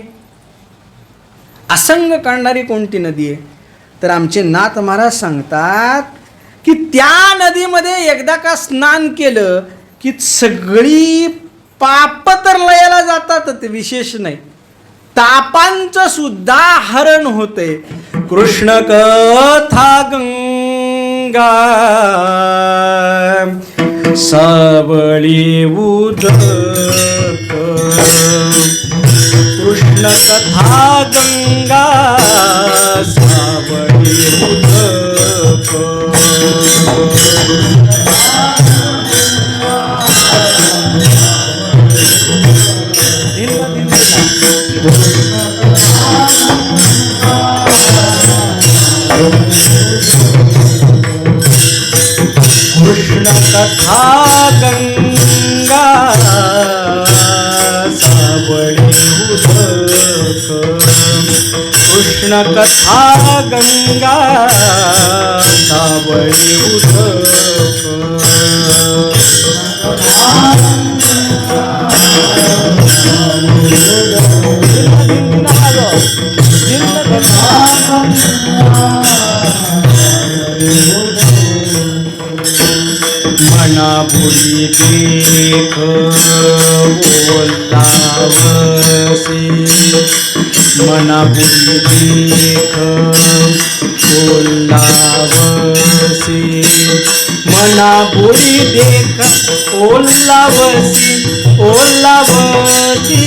Speaker 1: असंग करणारी कोणती नदी आहे? तर आमचे नाथ महाराज सांगतात की त्या नदीमध्ये एकदा का स्नान केलं की सगळी पाप तर लयाला जातात, ते विशेष नाही, तापांचं सुद्धा हरण होते. कृष्ण कथा गंगा सावळी उदक, कृष्ण कथा गंगा सावळी उदक. कृष्ण कथा गंगा सावळी उदक, कृष्ण कथा गंगा सावळी उदक. मना बुडी देख बोलावसी, मना बुडी देख बोलावसी, मना बुडी देख ओलावसी ओलावसी.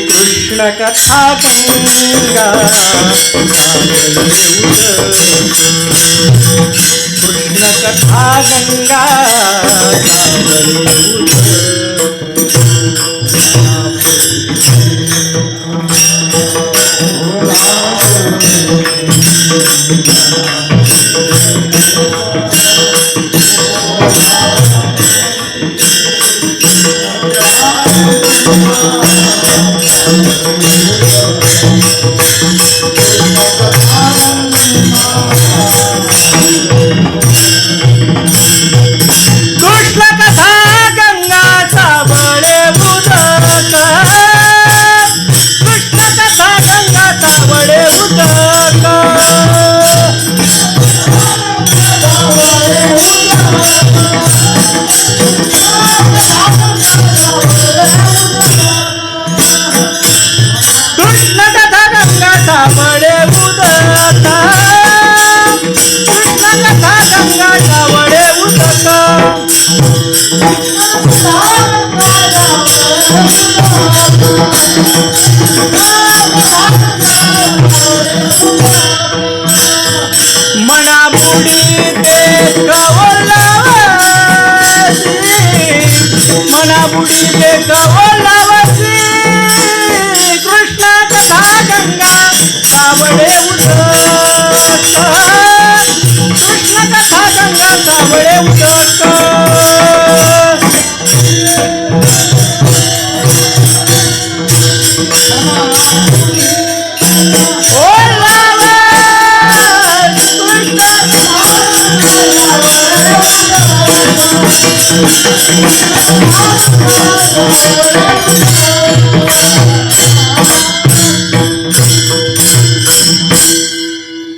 Speaker 1: कृष्ण कथा गंगा कृष्ण कथा गंगा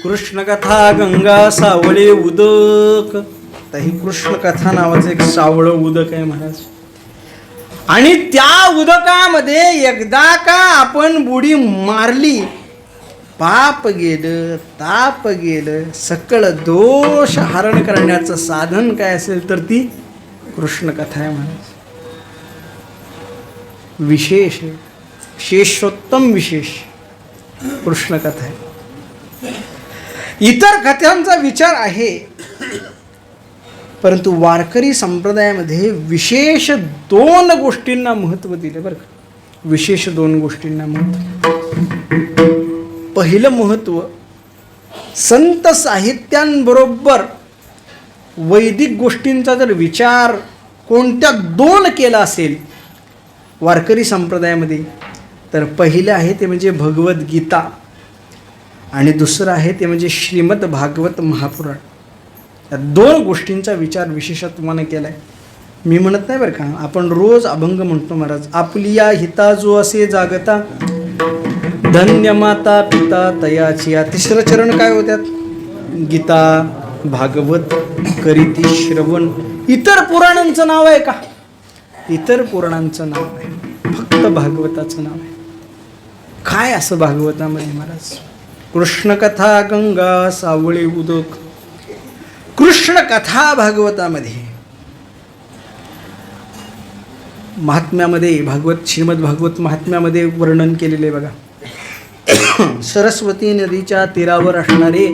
Speaker 1: कृष्ण कथा गंगा सावळे उदक. तर ही कृष्ण कथा नावाचं एक सावळं उदक आहे महाराज. आणि त्या उदकामध्ये एकदा का आपण बुडी मारली, पाप गेलं, ताप गेलं, सकळ दोष हरण करण्याचं साधन काय असेल तर ती कृष्ण कथा आहे महाराज. विशेष आहे, विशेषोत्तम विशेष कृष्ण कथा आहे. इतर कथांचा विचार आहे, परंतु वारकरी संप्रदायामध्ये विशेष 2 गोष्टींना महत्त्व दिले बरं का. विशेष 2 गोष्टींना महत्त्व. पहिलं महत्त्व, संत साहित्यांबरोबर वैदिक गोष्टींचा जर विचार कोणत्या 2 केला असेल वारकरी संप्रदायामध्ये, तर पहिलं आहे ते म्हणजे भगवद्गीता आणि दुसरं आहे ते म्हणजे श्रीमद भागवत महापुराण. या 2 गोष्टींचा विचार विशेषत्वाने केला आहे. मी म्हणत नाही बरं का, आपण रोज अभंग म्हणतो महाराज. आपली या हिता जो असे जागता, धन्य माता पिता तयाची. या 3रं चरण काय होत्यात? गीता. भागवत करीती श्रवण. इतर पुराणांचं नाव आहे का? इतर पुराणांचं नाव आहे, फक्त भागवताचं नाव आहे. काय असं भागवतामध्ये महाराज? कृष्णकथा गंगा सावळी उदक. कृष्णकथा भागवतामध्ये, महात्म्यामध्ये, श्रीमद भागवत महात्म्यामध्ये वर्णन केलेले बघा. सरस्वती नदीच्या तीरावर असणारे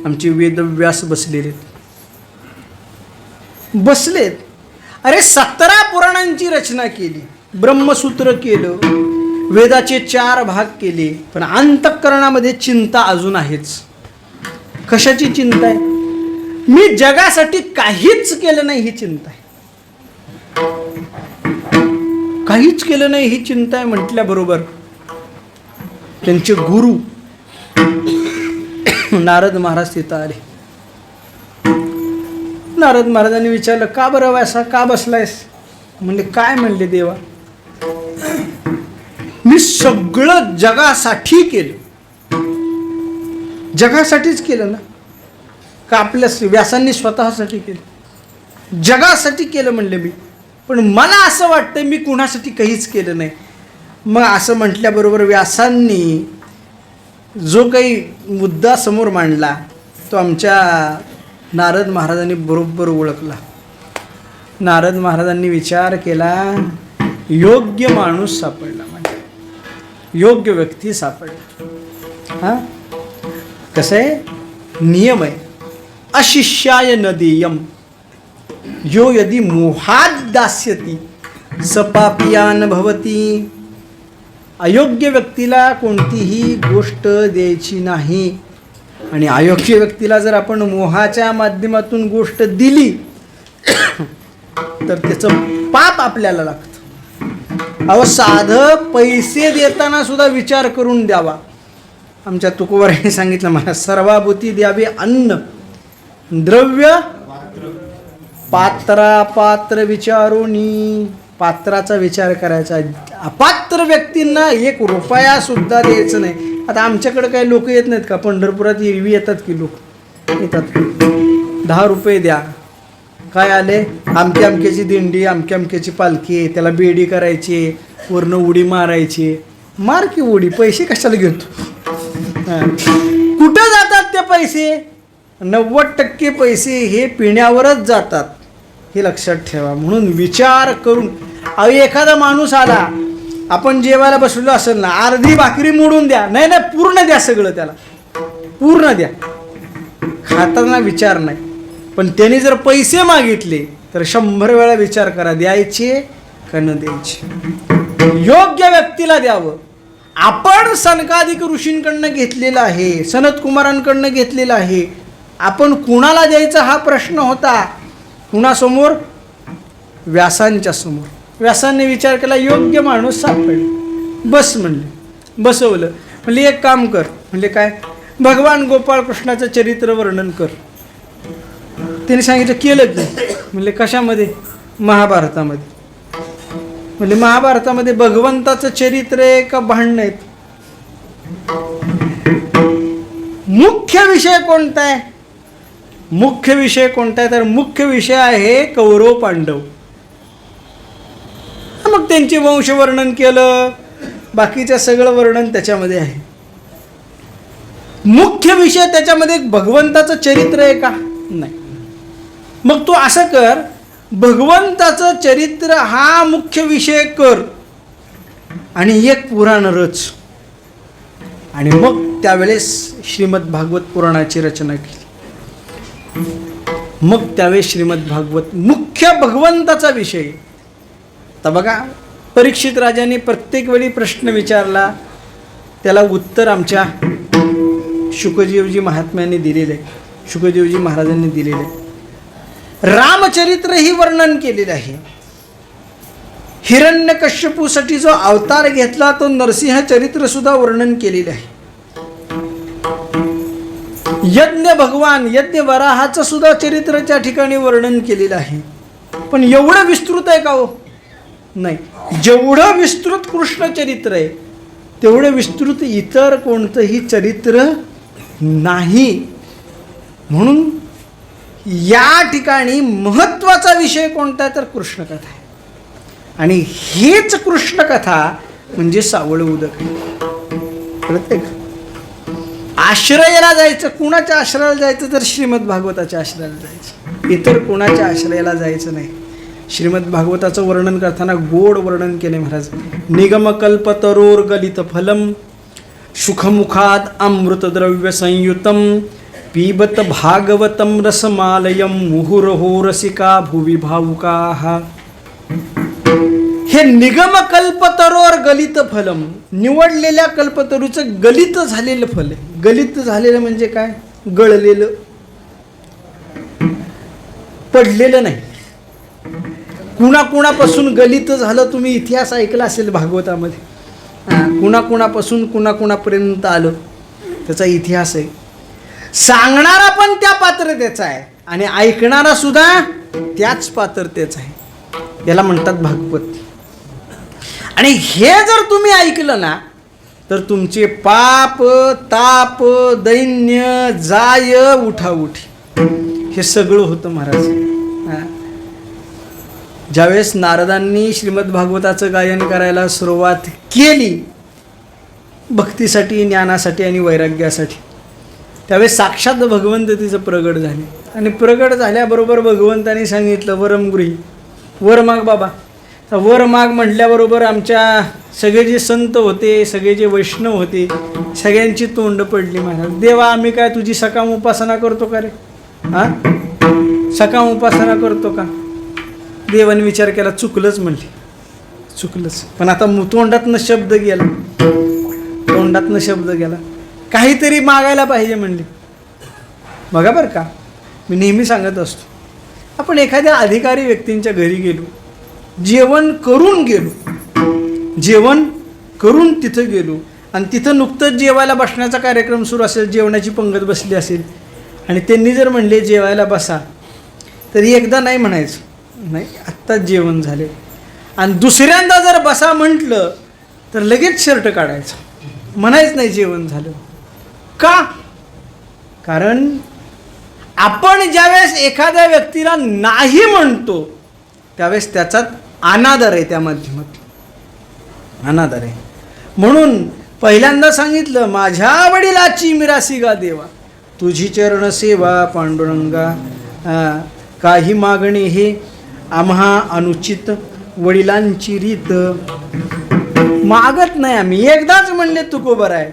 Speaker 1: आमचे वेदव्यास बसलेत. अरे 17 पुराणांची रचना केली, ब्रह्मसूत्र केलं, वेदाचे 4 भाग केले, पण अंतःकरणामध्ये चिंता अजून आहेच. कशाची चिंता आहे? मी जगासाठी काहीच केलं नाही ही चिंता आहे. काहीच केलं नाही ही चिंता आहे म्हटल्याबरोबर त्यांचे गुरु नारद महाराज तिथं आले. नारद महाराजांनी विचारलं, का बरं असा का बसलायस? म्हणले, काय म्हणले देवा, मी सगळं जगासाठी केलं. जगासाठीच केलं ना, का आपल्या व्यासांनी स्वतःसाठी केलं? जगासाठी केलं म्हणले मी, पण मला असं वाटतं मी कुणासाठी काहीच केलं नाही. मग असं म्हटल्याबरोबर व्यासांनी जो काही मुद्दा समोर मांडला तो आमच्या नारद महाराजांनी बरोबर ओळखला. नारद महाराजांनी विचार केला, योग्य माणूस सापडला, म्हणजे योग्य व्यक्ती सापडला. हां, कसं आहे? नियम आहे, अशिष्याय न देयम यो यदि मोहात दास्यती सपापियान भवती. अयोग्य व्यक्तीला कोणतीही गोष्ट द्यायची नाही, आणि अयोग्य व्यक्तीला जर आपण मोहाच्या माध्यमातून गोष्ट दिली तर त्याचं पाप आपल्याला लागतं. अहो, साधं पैसे देताना सुद्धा विचार करून द्यावा. आमच्या तुकोबारांनी सांगितलं, मला सर्वाभूती द्यावे अन्न द्रव्य पात्र विचारोनी. पात्राचा विचार करायचा. अपात्र व्यक्तींना 1 रुपया सुद्धा द्यायचं नाही. आता आमच्याकडे काही लोक येत नाहीत का? पंढरपुरात एरवी येतात की लोक येतात, 10 रुपये द्या. काय आले? अमक्याची दिंडी, अमक्याची पालखी, त्याला बेडी करायची, वरनं उडी मारायची. मार की उडी, पैसे कशाला घेतो? कुठं जातात ते पैसे? 90% पैसे हे पिण्यावरच जातात, हे लक्षात ठेवा. म्हणून विचार करून. एखादा माणूस आला, आपण जेवायला बसलेलो असेल ना, अर्धी भाकरी मोडून द्या, नाही पूर्ण द्या, सगळं त्याला पूर्ण द्या. खाताना विचार नाही, पण त्याने जर पैसे मागितले तर 100 वेळा विचार करा, द्यायचे का न द्यायचे. योग्य व्यक्तीला द्यावं. आपण सनकादिक ऋषींकडनं घेतलेलं आहे, सनत कुमारांकडनं घेतलेलं आहे. आपण कुणाला द्यायचा हा प्रश्न होता. कुणासमोर? व्यासांच्या समोर. व्यासांनी विचार केला, योग्य माणूस सापडला, बस म्हणले. बसवलं. म्हणले, एक काम कर. म्हणले, काय? भगवान गोपाळकृष्णाचं चरित्र वर्णन कर. त्यांनी सांगितलं, केलं की. म्हणले, कशामध्ये? महाभारतामध्ये. म्हणले, महाभारतामध्ये भगवंताचं चरित्र आहे का भांडण आहेत? मुख्य विषय कोणता आहे? मुख्य विषय कोणता आहे? तर मुख्य विषय आहे कौरव पांडव. मग त्यांचे वंश वर्णन केलं, बाकीचं सगळं वर्णन त्याच्यामध्ये आहे. मुख्य विषय त्याच्यामध्ये भगवंताचं चरित्र आहे का? नाही. मग तू असं कर, भगवंताचं चरित्र हा मुख्य विषय कर आणि एक पुराण रच. आणि मग त्यावेळेस श्रीमद भागवत पुराणाची रचना केली. मग त्यावेळेस श्रीमद भागवत मुख्य भगवंताचा विषय. तर बघा, परीक्षित राजाने प्रत्येक वेळी प्रश्न विचारला, त्याला उत्तर आमच्या शुकदेवजी महात्म्यांनी दिलेलं आहे, शुकदेवजी महाराजांनी दिलेलं आहे. रामचरित्र ही वर्णन केलेलं आहे. हिरण्यकश्यपूसाठी जो अवतार घेतला तो नरसिंह चरित्र सुद्धा वर्णन केलेलं आहे. यज्ञ भगवान, यज्ञ वराहाचं सुद्धा चरित्राच्या ठिकाणी वर्णन केलेलं आहे. पण एवढं विस्तृत आहे का हो? नाही. जेवढं विस्तृत कृष्ण चरित्र आहे तेवढं विस्तृत इतर कोणतंही चरित्र नाही. म्हणून या ठिकाणी महत्त्वाचा विषय कोणता तर कृष्णकथा आहे. आणि हीच कृष्णकथा म्हणजे सावळ उदक आहे. आश्रयाला जायचं, कुणाच्या आश्रयाला जायचं तर श्रीमद भागवताच्या आश्रयाला जायचं, इतर कुणाच्या आश्रयाला जायचं नाही. श्रीमद भागवताचं वर्णन करताना गोड वर्णन केले महाराज. निगमकल्पतरोर गलित फलम सुखमुखाद अमृतद्रव्य संयुतम पिबत भागवतम रसमालयम मुहुरहो रसिका भुवि भावुकाः. हे निगम कल्पतरोर गलित फलम, निवडलेल्या कल्पतरूचं गलित झालेलं फल आहे. गलित झालेलं म्हणजे काय? गळलेलं, पडलेलं नाही. कुणाकुणापासून गलित झालं तुम्ही इतिहास ऐकला असेल भागवतामध्ये. कुणाकुणापासून कुणाकुणापर्यंत आलं त्याचा इतिहास आहे. सांगणारा पण त्या पात्रतेचा आहे आणि ऐकणारा सुद्धा त्याच पात्रतेचा आहे. याला म्हणतात भागवत. आणि हे जर तुम्ही ऐकलं ना तर तुमचे पाप ताप दैन्य जाय उठाउठी हे सगळं होतं महाराज. ज्यावेळेस नारदांनी श्रीमद भागवताचं गायन करायला सुरुवात केली भक्तीसाठी, ज्ञानासाठी आणि वैराग्यासाठी, त्यावेळेस साक्षात भगवंत तिचं प्रगट झाले. आणि प्रगट झाल्याबरोबर भगवंतांनी सांगितलं वरम गृही, वर माग बाबा. वर माग म्हटल्याबरोबर आमच्या सगळे जे संत होते, सगळे जे वैष्णव होते, सगळ्यांची तोंड पडली महाराज. देवा आम्ही काय तुझी सकाम उपासना करतो का रे? सकाम उपासना करतो का? देवाने विचार केला, चुकलंच म्हणले, चुकलंच. पण आता तोंडातनं शब्द गेला, तोंडातनं शब्द गेला, काहीतरी मागायला पाहिजे म्हणले. बघा बरं का, मी नेहमी सांगत असतो, आपण एखाद्या अधिकारी व्यक्तींच्या घरी गेलो, जेवण करून गेलो, जेवण करून तिथं गेलो आणि तिथं नुकतंच जेवायला बसण्याचा कार्यक्रम सुरू असेल, जेवणाची पंगत बसली असेल आणि त्यांनी जर म्हणले जेवायला बसा, तर एकदा नाही म्हणायचं, नाही आत्ताच जेवण झाले. आणि दुसऱ्यांदा जर बसा म्हटलं तर लगेच शर्ट काढायचं, म्हणायचं नाही जेवण झालं. का? कारण आपण ज्यावेळेस एखाद्या व्यक्तीला नाही म्हणतो त्यावेळेस त्याचाच अनादर आहे, त्या माध्यमात अनादर आहे. म्हणून पहिल्यांदा सांगितलं, माझ्या वडिलाची मिरासी गा देवा, तुझी चरण सेवा पांडुरंगा. काही मागणे हे आम्हा अनुचित, वडिलांची रीत. मागत नाही आम्ही, एकदाच म्हणले तुकोबर आहे.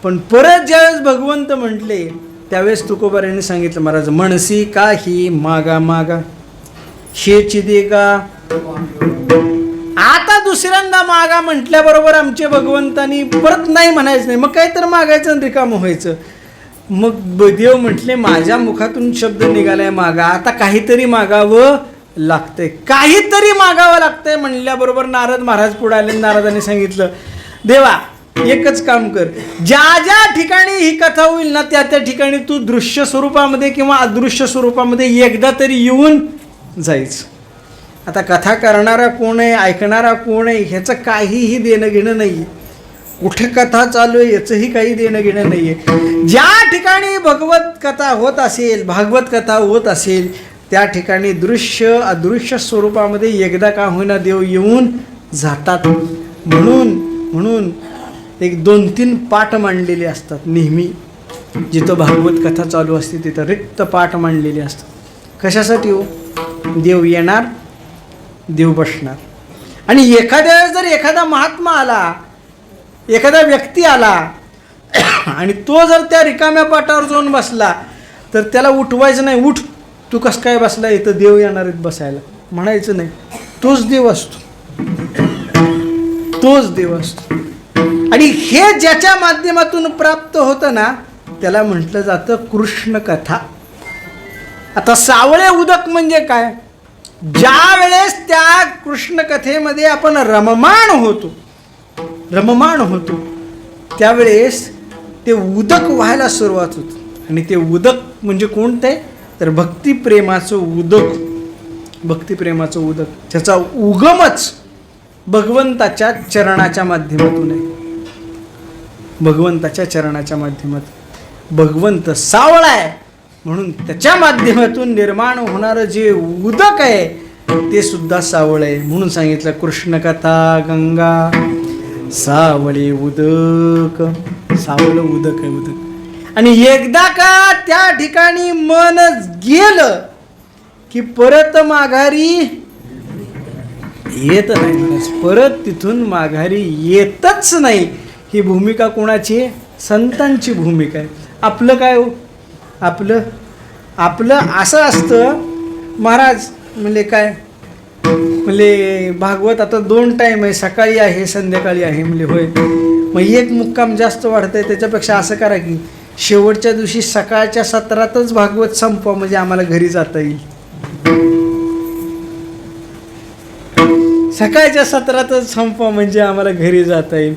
Speaker 1: पण परत ज्यावेळेस भगवंत म्हटले त्यावेळेस तुकोबारांनी सांगितलं, महाराज म्हणसी काही मागा मागा शेची दे का. आता दुसऱ्यांदा मागा म्हटल्याबरोबर आमचे भगवंतांनी परत नाही म्हणायचं नाही, मग काय तर मागायचं रिकामं व्हायचं. मग देव म्हटले, माझ्या मुखातून शब्द निघालाय मागा, आता काहीतरी मागावं लागतंय, काहीतरी मागावं लागतंय. म्हणल्याबरोबर नारद महाराज पुढे आले. नारदांनी सांगितलं, देवा एकच काम कर, ज्या ज्या ठिकाणी ही कथा होईल ना त्या त्या ठिकाणी तू दृश्य स्वरूपामध्ये किंवा अदृश्य स्वरूपामध्ये एकदा तरी येऊन जायचं. आता कथा करणारा कोण आहे, ऐकणारा कोण आहे, ह्याचं काहीही देणं घेणं नाही आहे. कुठे कथा चालू आहे याचंही काही देणं घेणं नाही आहे. ज्या ठिकाणी भगवत कथा होत असेल, भागवत कथा होत असेल, त्या ठिकाणी दृश्य अदृश्य स्वरूपामध्ये एकदा का होईना देव येऊन जातात. म्हणून एक 2-3 पाठ मांडलेले असतात नेहमी. जिथं भागवत कथा चालू असते तिथं रिक्त पाठ मांडलेले असतात. कशासाठी हो? देव येणार, देव बसणार. आणि एखाद्या वेळेस जर एखादा महात्मा आला, एखादा व्यक्ती आला आणि तो जर त्या रिकाम्या पाटावर जाऊन बसला तर त्याला उठवायचं नाही. उठ, तू कसं काय बसला, इथं देव येणार आहेत बसायला, म्हणायचं नाही. तोच देव असतो, तोच देव असतो. आणि हे ज्याच्या माध्यमातून प्राप्त होतं ना त्याला म्हटलं जातं कृष्ण कथा. आता सावळे उदक म्हणजे काय? ज्या वेळेस त्या कृष्ण कथेमध्ये आपण रममाण होतो त्यावेळेस ते उदक व्हायला सुरुवात होते. आणि ते उदक म्हणजे कोणते तर भक्तिप्रेमाचं उदक. त्याचा उगमच भगवंताच्या चरणाच्या माध्यमातून आहे. भगवंताच्या चरणाच्या माध्यमातून. भगवंत सावळा आहे म्हणून त्याच्या माध्यमातून निर्माण होणारं जे उदक आहे ते सुद्धा सावळ आहे. म्हणून सांगितलं कृष्ण कथा गंगा सावळे उदक. सावळ उदक आहे, उदक. आणि एकदा का त्या ठिकाणी मन गेलं की परत माघारी येत नाही. परत तिथून माघारी येतच नाही. ही भूमिका कोणाची आहे? संतांची भूमिका आहे. आपलं काय हो? आपलं असं असतं, महाराज म्हणले काय म्हणले भागवत आता 2 टाईम आहे, सकाळी आहे संध्याकाळी आहे. म्हणले होय. मग एक मुक्काम जास्त वाढतंय, त्याच्यापेक्षा असं करा की शेवटच्या दिवशी सकाळच्या सत्रातच भागवत संपवा, म्हणजे आम्हाला घरी जाता येईल. सकाळच्या सत्रातच संपवा म्हणजे आम्हाला घरी जाता येईल.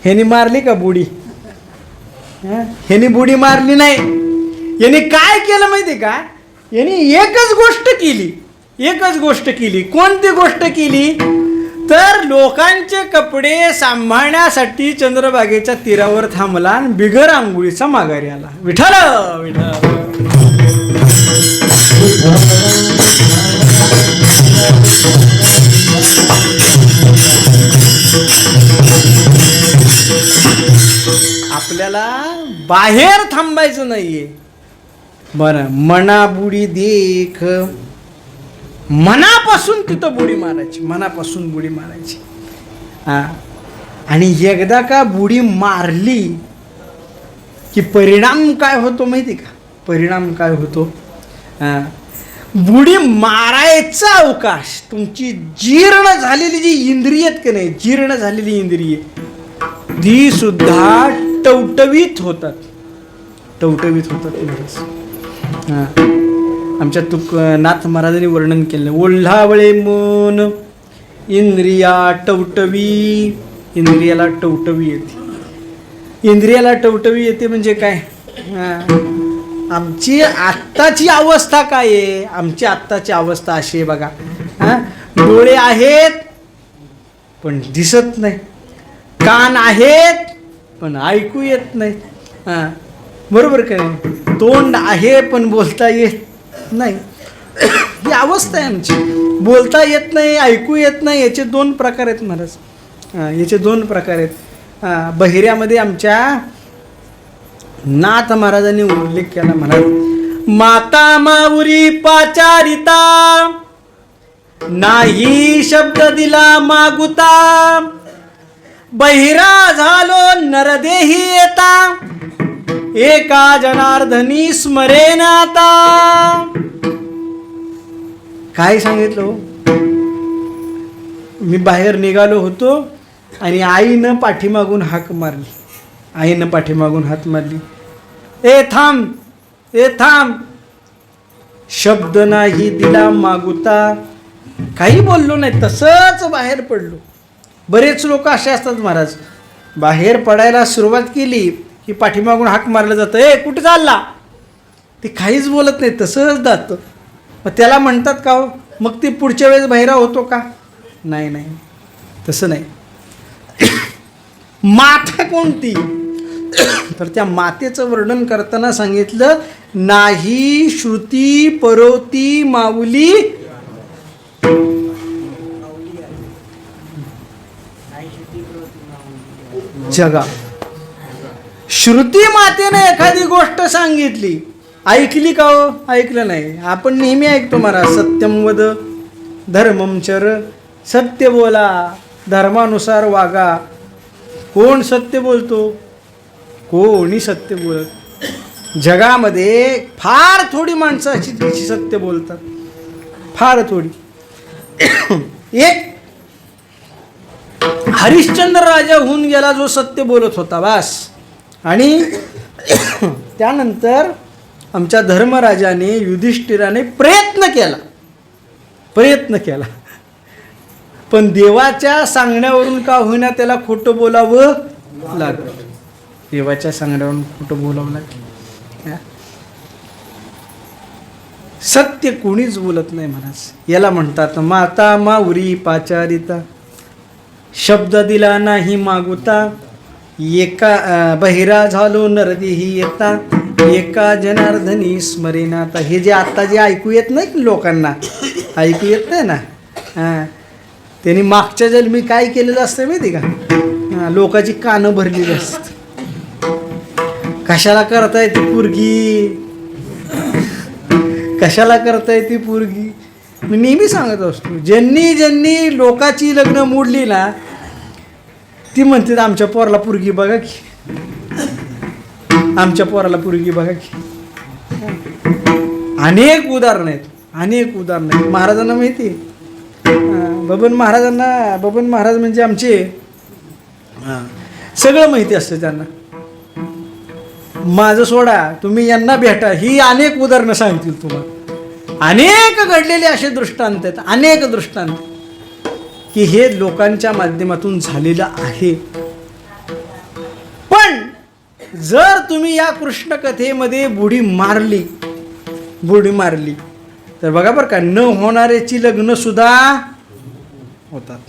Speaker 1: ह्यानी मारली का बुडी? ह्यानी बुडी मारली नाही. यांनी काय केलं माहिती का? यांनी एकच गोष्ट केली. कोणती गोष्ट केली? तर लोकांचे कपडे सांभाळण्यासाठी चंद्रभागेच्या तीरावर थांबला आणि बिगर आंघोळीचा माघारी आला. विठ्ठल विठ्ठल. आपल्याला बाहेर थांबायचं नाहीये. बरं, मना बुडी देख, मनापासून तिथं बुडी मारायची, मनापासून बुडी मारायची. आणि एकदा का बुडी मारली की परिणाम काय होतो माहिती का? परिणाम काय होतो? बुडी मारायचा अवकाश तुमची जीर्ण झालेली जी इंद्रिय आहेत की नाही, जीर्ण झालेली इंद्रिय ती सुद्धा टवटवीत होतात. आमच्या नाथ महाराजांनी वर्णन केलं. ओल्हावळे मन इंद्रिया टवटवी. इंद्रियाला टवटवी येते म्हणजे काय? आमची आत्ताची अवस्था काय आहे? आमची आत्ताची अवस्था अशी आहे बघा. डोळे आहेत पण दिसत नाही, कान आहेत पण ऐकू येत नाही. बरोबर काय? तोंड आहे पण बोलता येत नाही. ही अवस्था आहे आमची. बोलता येत नाही, ऐकू येत नाही. याचे 2 प्रकार आहेत महाराज. याचे 2 प्रकार आहेत. बहिऱ्यामध्ये आमच्या नाथ महाराजांनी उल्लेख केला. महाराज, माता माऊरी पाचारिता, नाही शब्द दिला मागुता, बहिरा झालो नरदेही येता, एका जनार्दनी स्मरेन आता. काय सांगितलं? मी बाहेर निघालो होतो आणि आईनं पाठीमागून हाक मारली. ए थांब. शब्द नाही दिला मागुता. काही बोललो नाही, तसंच बाहेर पडलो. बरेच लोक असे असतात महाराज, बाहेर पडायला सुरुवात केली की पाठीमागून हाक मारलं जातं. ए कुठे चालला? ते काहीच बोलत नाही, तसंच जातं. मग त्याला म्हणतात का हो? मग ती पुढच्या वेळेस बहिरा होतो का? नाही, तसं नाही. माता कोणती? तर त्या मातेचं वर्णन करताना सांगितलं, नाही श्रुती परोती माऊली जगा. श्रुती मातेने एखादी गोष्ट सांगितली, ऐकली का हो? ऐकलं नाही. आपण नेहमी ऐकतो महाराज, सत्यम वद धर्मम चर. सत्य बोला, धर्मानुसार वागा. कोण सत्य बोलतो? कोणी सत्य बोलत. जगामध्ये फार थोडी माणसं अशी सत्य बोलतात, फार थोडी. एक हरिश्चंद्र राजा होऊन गेला जो सत्य बोलत होता, बस. आणि त्यानंतर आमच्या धर्मराजाने, युधिष्ठिराने प्रयत्न केला, पण देवाच्या सांगण्यावरून का होईना त्याला खोटं बोलावं लागलं. देवाच्या सांगण्यावरून खोटं बोलावं लागलं. सत्य कोणीच बोलत नाही महाराज. याला म्हणतात माता माऊरी पाचारिता, शब्द दिला नाही मागुता, एका बहिरा झालो नरदेही येता, एका जनार्दनी स्मरेना. आता हे जे आत्ता जे ऐकू येत नाही लोकांना, ऐकू येत नाही ना, हां, त्यांनी मागच्या जन्मी काय केलेलं असतं माहिती का? हां, लोकांची कानं भरलेली असतात. कशाला करताय ती पोरगी, कशाला करताय ती पोरगी. मी नेहमी सांगत असतो, ज्यांनी ज्यांनी लोकाची लग्न मोडली ना, ती म्हणते आमच्या पोराला पोरगी बघा की, आमच्या पोराला पोरगी बघा की. अनेक उदाहरण आहेत, अनेक उदाहरण आहेत. महाराजांना माहिती आहे, बबन महाराज म्हणजे आमचे सगळं माहिती असतं त्यांना. माझं सोडा, तुम्ही यांना भेटा, ही अनेक उदाहरणं सांगतील तुम्हाला. अनेक घडलेले असे दृष्टांत आहेत, अनेक दृष्टांत, की हे लोकांच्या माध्यमातून झालेलं आहे. पण जर तुम्ही या कृष्ण कथेमध्ये बुडी मारली तर बघा बरं का, न होणाऱ्याची लग्न सुद्धा होतात,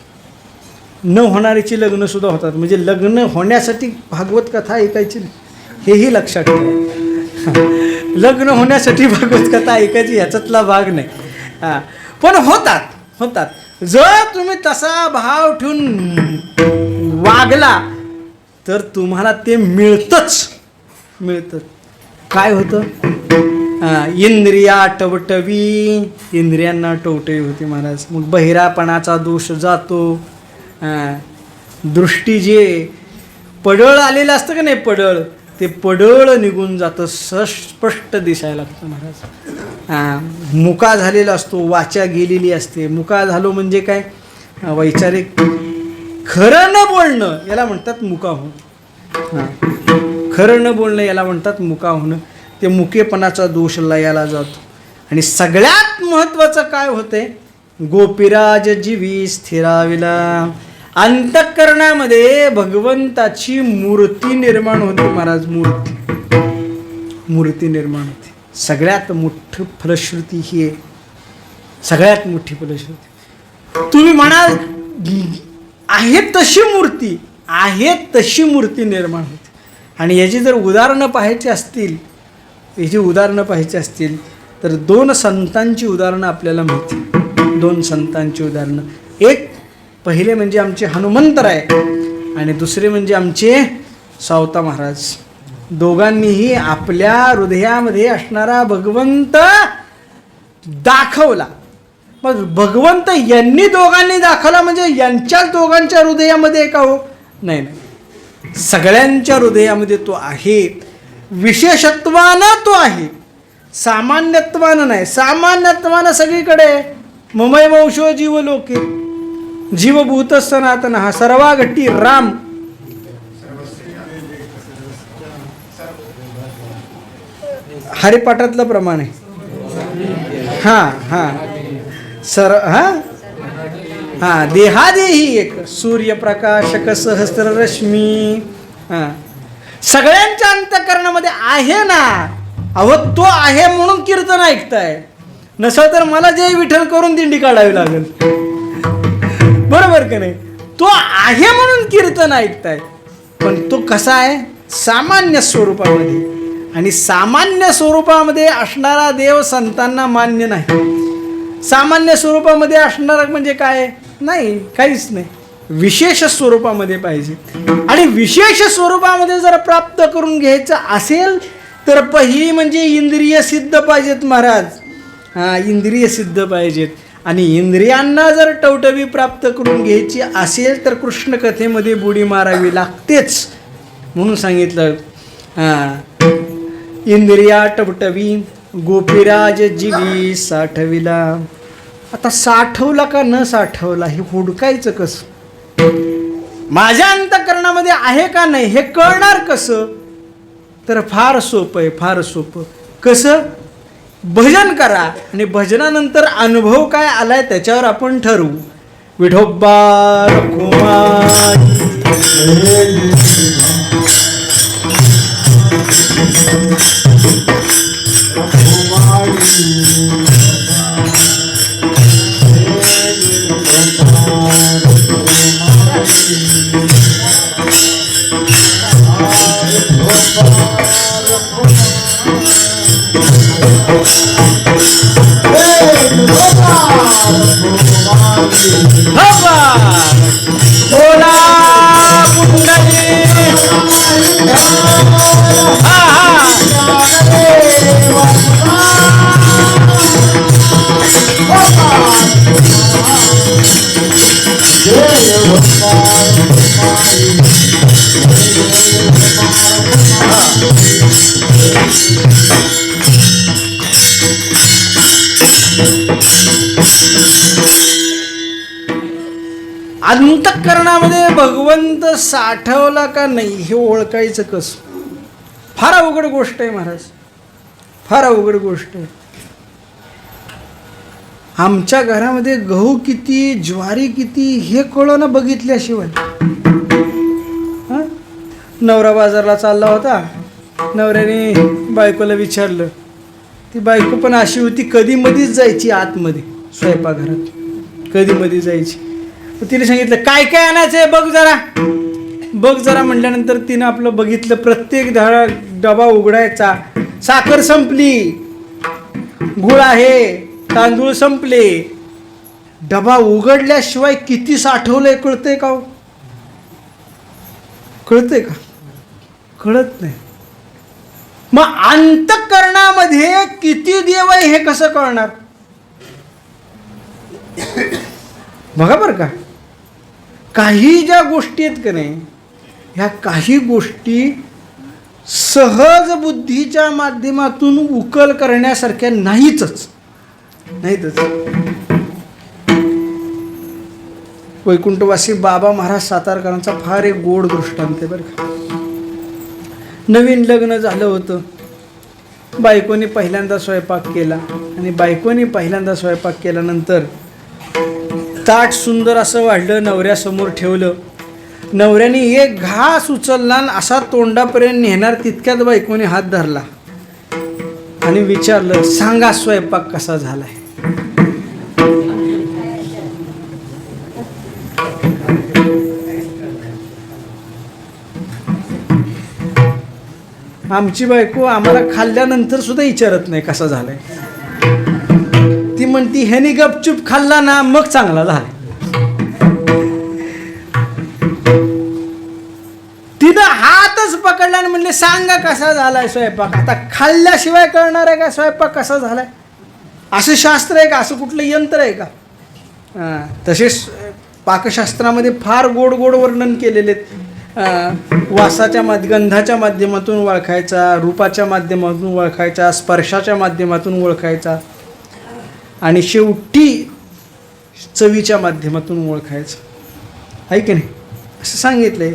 Speaker 1: न होणाऱ्याची लग्न सुद्धा होतात. म्हणजे लग्न होण्यासाठी भागवत कथा ऐकायची नाही, हेही लक्षात ठेवा. लग्न होण्यासाठी भागवत कथा ऐकायची ह्याच्यातला भाग नाही. हां, पण होतात. जर तुम्ही तसा भाव ठेवून वागला तर तुम्हाला ते मिळतं. काय होतं? इंद्रिया टवटवी, इंद्रियांना टवटवी होती महाराज. मग बहिरापणाचा दोष जातो. दृष्टी जे पडळ आलेलं असतं का नाही, पडळ, ते पडळ निघून जातं, स्पष्ट दिसायला लागतं महाराज. मुका झालेला असतो, वाचा गेलेली असते. मुका झालो म्हणजे काय? वैचारिक खरं न बोलणं याला म्हणतात मुका होणं. खरं न बोलणं याला म्हणतात मुका होणं. ते मुकेपणाचा दोष लयाला जातो. आणि सगळ्यात महत्त्वाचं काय होतंय? गोपीराज जीवी स्थिराविला. अंतःकरणामध्ये भगवंताची मूर्ती निर्माण होते महाराज. मूर्ती निर्माण होते. सगळ्यात मोठी फलश्रुती ही आहे, सगळ्यात मोठी फलश्रुती. तुम्ही म्हणाल आहे तशी मूर्ती निर्माण होते. आणि याची जर उदाहरणं पाहायची असतील तर दोन संतांची उदाहरणं आपल्याला माहिती. दोन संतांची उदाहरणं, एक पहिले म्हणजे आमचे हनुमंतराय आणि दुसरे म्हणजे आमचे सावता महाराज. दोघांनीही आपल्या हृदयामध्ये असणारा भगवंत दाखवला. मग भगवंत यांनी दोघांनी दाखवला म्हणजे यांच्याच दोघांच्या हृदयामध्ये का हो? नाही, सगळ्यांच्या हृदयामध्ये तो आहे. विशेषत्वानं तो आहे, सामान्यत्वानं नाही. सामान्यत्वानं सगळीकडे ममय वंशो जीव लोके जीवभूत सनातन हा सर्वागटी राम. हरिपाठातलं प्रमाण आहे. देहादेही एक सूर्यप्रकाशक सहस्ररश्मी. सगळ्यांच्या अंतःकरणामध्ये आहे ना. अहो, तो आहे म्हणून कीर्तन ऐकताय. नसं तर मला जय विठ्ठल करून दिंडी काढावी लागेल, बरोबर का नाही? तो आहे म्हणून कीर्तन ऐकताय. पण तो कसा आहे? सामान्य स्वरूपामध्ये. आणि सामान्य स्वरूपामध्ये असणारा देव संतांना मान्य नाही. सामान्य स्वरूपामध्ये असणारा म्हणजे काय? नाही, काहीच नाही. विशेष स्वरूपामध्ये पाहिजे. आणि विशेष स्वरूपामध्ये जर प्राप्त करून घ्यायचं असेल तर पहिली म्हणजे इंद्रिय सिद्ध पाहिजेत महाराज. इंद्रिय सिद्ध पाहिजेत. आणि इंद्रियांना जर टवटवी प्राप्त करून घ्यायची असेल तर कृष्ण कथेमध्ये बुडी मारावी लागतेच. म्हणून सांगितलं इंद्रिया टवटवी गोपीराज जीवी साठविला. आता साठवला का न साठवला हे हुडकायचं कसं? माझ्या अंतःकरणामध्ये आहे का नाही हे कळणार कसं? तर फार सोपं आहे, फार सोपं. कसं? भजन करा आणि भजनानंतर अनुभव काय आलाय त्याच्यावर आपण ठरवू. विठोबा बोला कुंडली हा अंतःकरणामध्ये भगवंत साठवला का नाही हे ओळखायचं कसं? फार अवघड गोष्ट आहे महाराज, फार अवघड गोष्ट आहे. आमच्या घरामध्ये गहू किती, ज्वारी किती हे कळणं बघितल्याशिवाय. नवरा बाजारला चालला होता, नवऱ्याने बायकोला विचारलं. ती बायको पण अशी होती, कधी मधीच जायची आतमध्ये स्वयंपाकघरात, कधी मधी जायची. तिने सांगितलं काय काय आणायचं आहे बघ जरा, बघ जरा म्हटल्यानंतर तिनं आपलं बघितलं. प्रत्येक डबा उघडायचा, साखर संपली, गुळ आहे, तांदूळ संपले. डबा उघडल्याशिवाय किती साठवलंय कळतंय का? कळतंय का? कळत नाही. मग अंतःकरणामध्ये किती देव आहे हे कसं कळणार? बघा बरं का, काही ज्या गोष्टी आहेत का नाही, ह्या काही गोष्टी सहज बुद्धीच्या माध्यमातून उकल करण्यासारख्या नाहीतच. वैकुंठवासी बाबा महाराज सातारकरांचा फार एक गोड दृष्टांत आहे बरं का. नवीन लग्न झालं होतं, बायकोने पहिल्यांदा स्वयंपाक केला आणि बायकोने पहिल्यांदा स्वयंपाक केल्यानंतर ताट सुंदर असं वाढलं, नवऱ्यासमोर ठेवलं. नवऱ्याने एक घास उचलला आणि असा तोंडापर्यंत नेणार तितक्यात बायकोने हात धरला आणि विचारलं, सांगा स्वयंपाक कसा झालाय? आमची बायको आम्हाला खाल्ल्यानंतर सुद्धा विचारत नाही कसा झालाय. ती म्हणती ह्यानी गपचूप खाल्ला ना मग चांगला झाला. तिनं हातच पकडला आणि म्हणले सांगा कसा झालाय स्वयंपाक. आता खाल्ल्याशिवाय कळणार आहे का स्वयंपाक कसा झालाय? असं शास्त्र आहे का? असं कुठलं यंत्र आहे का? तसेच पाकशास्त्रामध्ये फार गोड गोड वर्णन केलेले आहेत. वासाच्या गंधाच्या माध्यमातून ओळखायचा, रूपाच्या माध्यमातून ओळखायचा, स्पर्शाच्या माध्यमातून ओळखायचा आणि शेवटी चवीच्या माध्यमातून ओळखायचं. आहे की नाही? असं सांगितलंय.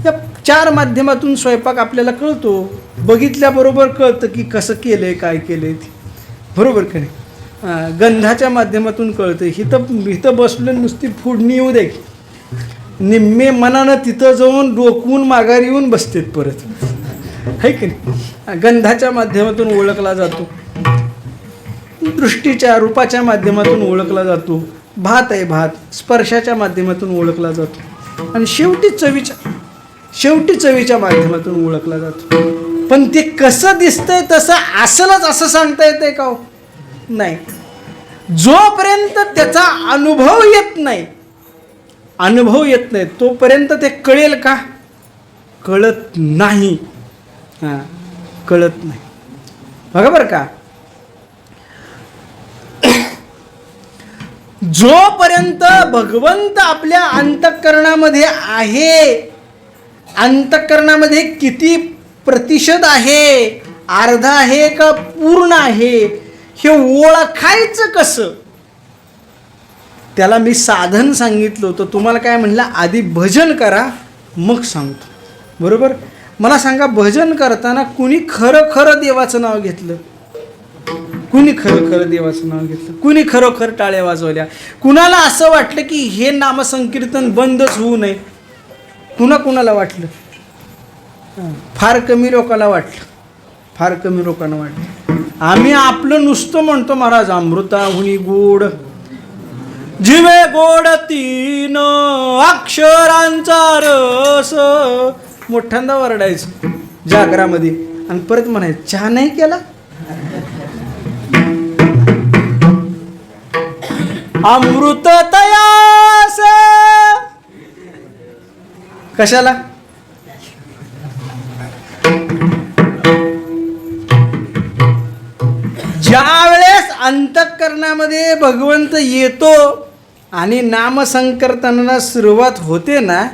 Speaker 1: या 4 माध्यमातून स्वयंपाक आपल्याला कळतो. बघितल्याबरोबर कळतं की कसं केलंय, काय केलंय ते. बरोबर की नाही? गंधाच्या माध्यमातून कळतं. इथं बसलं नुसती फोडणी येऊ द्या की निम्मे मनानं तिथं जाऊन डोकवून माघारी येऊन बसतेत परत. आहे की नाही? गंधाच्या माध्यमातून ओळखला जातो, दृष्टीच्या रूपाच्या माध्यमातून ओळखला जातो. भात आहे भात, स्पर्शाच्या माध्यमातून ओळखला जातो आणि शेवटी चवीच्या माध्यमातून ओळखला जातो. पण ते कसं दिसतंय तसं असलच असं सांगता येतंय का? नाही. जोपर्यंत त्याचा अनुभव येत नाही तोपर्यंत ते कळेल का? कळत नाही. कळत नाही. बघा बरं का, जोपर्यंत भगवंत आपल्या अंतःकरणामध्ये आहे, अंतःकरणामध्ये किती प्रतिशत आहे, अर्धा आहे का पूर्ण आहे, हे ओळखायचं कसं? त्याला मी साधन सांगितलं होतं. तुम्हाला काय म्हणलं, आधी भजन करा मग सांगतो. बरोबर? मला सांगा, भजन करताना कुणी खरं खरं देवाचं नाव घेतलं? कुणी खरं खरं देवाचं नाव घेतलं? कुणी खरोखर टाळ्या वाजवल्या? कुणाला असं वाटलं की हे नामसंकीर्तन बंदच होऊ नये? कुणाला वाटलं? फार कमी लोकांना वाटलं. आम्ही आपलं नुसतं म्हणतो महाराज, अमृताहुनी गोड जिवे गोड 3 अक्षरांचा रस, मोठ्यांदा वरडायचं जागरामध्ये आणि परत म्हणायचं चहा नाही केला. अमृत तयास. कशाला? ज्या वेळेस अंतःकरणामध्ये भगवंत येतो आणि नामसंकीर्तनाला सुरुवात होते ना,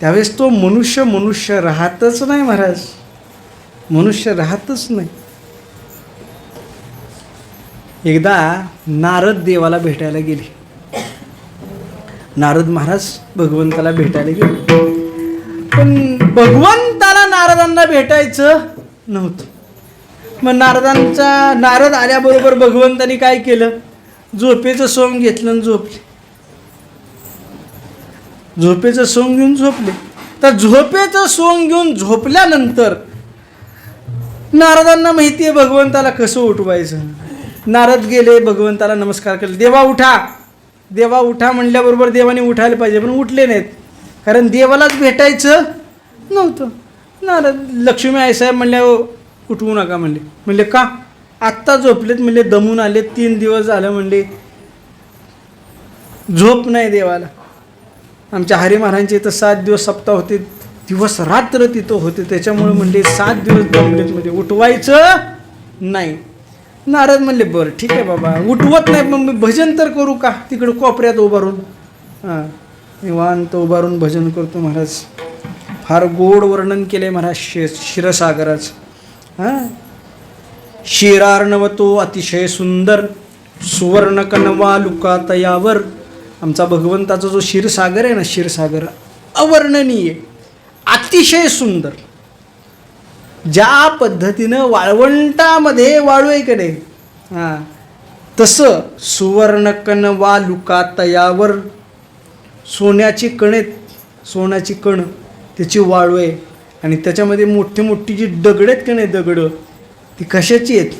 Speaker 1: त्यावेळेस तो मनुष्य राहतच नाही महाराज. मनुष्य राहतच नाही. एकदा नारद देवाला भेटायला गेले. नारद महाराज भगवंताला भेटायला गेले, पण भगवंताला नारदांना भेटायचं नव्हतं. मग नारद आल्याबरोबर भगवंतानी काय केलं? झोपेचं सोंग घेतलं आणि झोपले. झोपेचं सोंग घेऊन झोपले. तर झोपेचं सोंग घेऊन झोपल्यानंतर नारदांना माहिती आहे भगवंताला कसं उठवायचं. नारद गेले, भगवंताला नमस्कार केले. देवा उठा, देवा उठा म्हणल्याबरोबर देवाने उठायला पाहिजे, पण उठले नाहीत, कारण देवालाच भेटायचं नव्हतं. नारद लक्ष्मी आई साहेब म्हणल्या उठवू नका म्हणले. म्हणले का? आत्ता झोपलेत म्हणले, दमून आले, 3 दिवस झालं म्हणले, झोप नाही देवाला. आमच्या हरी महाराजांचे इथं 7 दिवस सप्ताह होते, दिवस रात्र तिथं होते, त्याच्यामुळे म्हणले 7 दिवस दमलेत म्हणजे उठवायचं नाही. नारद म्हणले बरं ठीक आहे बाबा, उठवत नाही, मग मी भजन तर करू का? तिकडं कोपऱ्यात उभारून, हां निवांत उभारून भजन करतो महाराज. फार गोड वर्णन केले महाराज क्षीरसागराचं. हां, क्षीरार्णवतो अतिशय सुंदर, सुवर्ण कणवा लुका तयावर. आमचा भगवंताचा जो क्षीरसागर आहे ना, क्षीरसागर अवर्णनीय, अतिशय सुंदर. ज्या पद्धतीनं वाळवंटामध्ये वाळू आहे का नाही, हां तसं सुवर्ण कणवा लुका तयावर. सोन्याची कणेत, सोन्याची कण त्याची वाळू आहे, आणि त्याच्यामध्ये मोठी मोठी जी दगड आहेत का नाही, दगडं ती कशाची आहेत?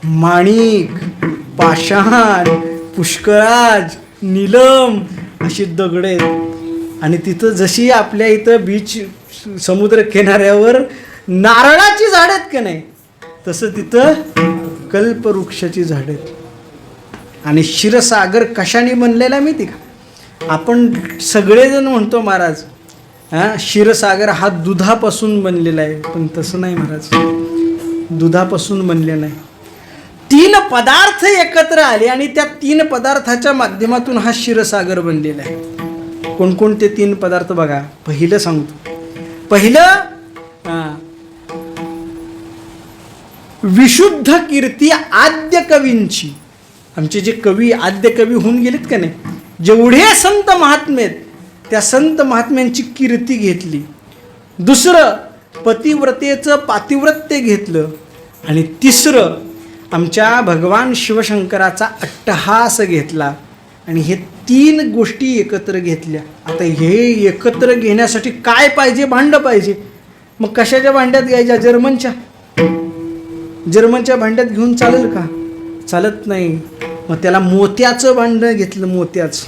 Speaker 1: माणिक, पाषाण, पुष्कराज, नीलम अशी दगड आहेत. आणि तिथं जशी आपल्या इथं बीच समुद्र किनाऱ्यावर नारळाची झाड आहेत का नाही, तसं तिथं कल्पवृक्षाची झाड आहेत. आणि क्षीरसागर कशाने बनलेला माहिती का? आपण सगळेजण म्हणतो महाराज हां क्षीरसागर हा दुधापासून बनलेला आहे, पण तसं नाही महाराज, दुधापासून बनलेला नाही. 3 पदार्थ एकत्र आले आणि त्या 3 पदार्थाच्या माध्यमातून हा क्षीरसागर बनलेला आहे. कोणकोणते 3 पदार्थ बघा. पहिलं सांगतो. पहिलं विशुद्ध कीर्ती आद्य कवींची. आमचे जे कवी आद्य कवी होऊन गेलेत का नाही, जेवढे संत महात्मे आहेत त्या संत महात्म्यांची कीर्ती घेतली. दुसरं पतिव्रतेचं पातिव्रत्य घेतलं. आणि तिसरं आमच्या भगवान शिवशंकराचा अट्टहास घेतला. आणि हे 3 गोष्टी एकत्र घेतल्या. आता हे एकत्र घेण्यासाठी काय पाहिजे? भांडं पाहिजे. मग कशाच्या भांड्यात घ्यायच्या? जर्मनच्या भांड्यात घेऊन चालेल का? चालत नाही. मग त्याला मोत्याचं भांडं घेतलं, मोत्याचं.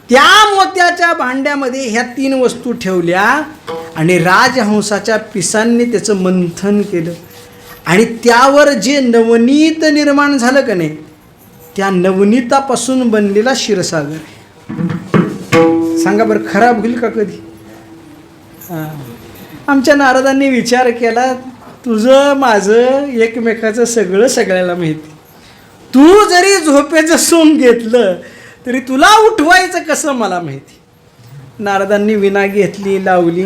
Speaker 1: त्या मोत्याच्या भांड्यामध्ये ह्या 3 वस्तू ठेवल्या आणि राजहंसाच्या पिसांनी त्याचं मंथन केलं. आणि त्यावर जे नवनीत निर्माण झालं का नाही, त्या नवनीतापासून बनलेला क्षीरसागर आहे. सांगा बरं, खराब होईल का कधी? आमच्या नारदांनी विचार केला, तुझं माझं एकमेकाचं सगळं सगळ्याला माहिती. तू जरी झोपेचं सोंग घेतलं तरी तुला उठवायचं कसं मला माहिती. नारदांनी विना घेतली, लावली,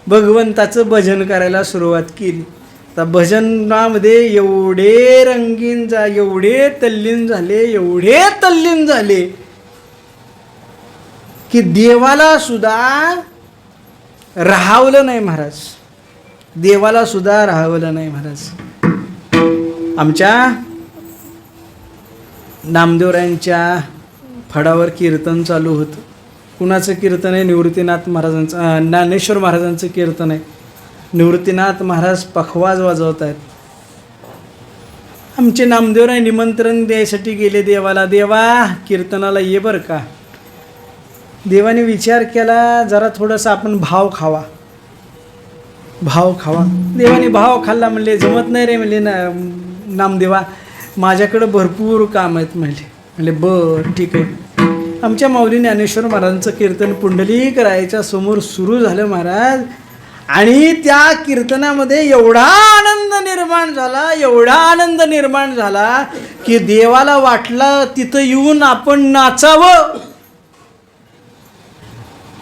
Speaker 1: भगवंताचं भजन करायला सुरुवात केली. तर भजनामध्ये एवढे रंगीन एवढे तल्लीन झाले की देवाला सुद्धा राहावलं नाही महाराज. देवाला सुद्धा राहावलं नाही महाराज. आमच्या नामदेवरायांच्या फडावर कीर्तन चालू होतं. कुणाचं कीर्तन आहे? निवृत्तीनाथ महाराजांचं, ज्ञानेश्वर महाराजांचं कीर्तन आहे. निवृत्तीनाथ महाराज पखवाज वाजवत आहेत. आमचे नामदेवराय निमंत्रण द्यायसाठी गेले देवाला. देवा कीर्तनाला ये बरं का. देवाने विचार केला, जरा थोडंसं आपण भाव खावा. देवाने भाव खाल्ला. म्हणले जमत नाही रे, म्हणले ना नामदेवा, माझ्याकडं भरपूर काम आहेत म्हणले. म्हणजे बर ठीक आहे. आमच्या माऊली ज्ञानेश्वर महाराजांचं कीर्तन पुंडलिक रायाच्या समोर सुरू झालं महाराज. आणि त्या कीर्तनामध्ये एवढा आनंद निर्माण झाला, एवढा आनंद निर्माण झाला की देवाला वाटलं तिथं येऊन आपण नाचावं.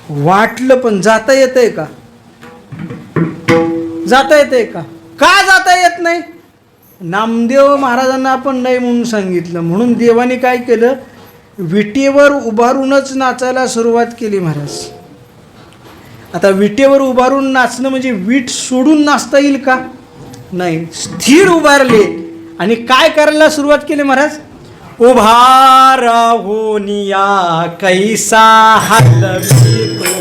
Speaker 1: वाटलं पण जाता येतंय का? जाता येतंय का? का जाता येत नाही? नामदेव महाराजांना आपण नाही म्हणून सांगितलं. म्हणून देवाने काय केलं? विटेवर उभारूनच नाचायला सुरुवात केली महाराज. आता विटेवर उभारून नाचणं म्हणजे वीट सोडून नाचता येईल का? नाही. स्थिर उभारले आणि काय करायला सुरुवात केली महाराज? उभा राहोनिया कैसा हलवी तो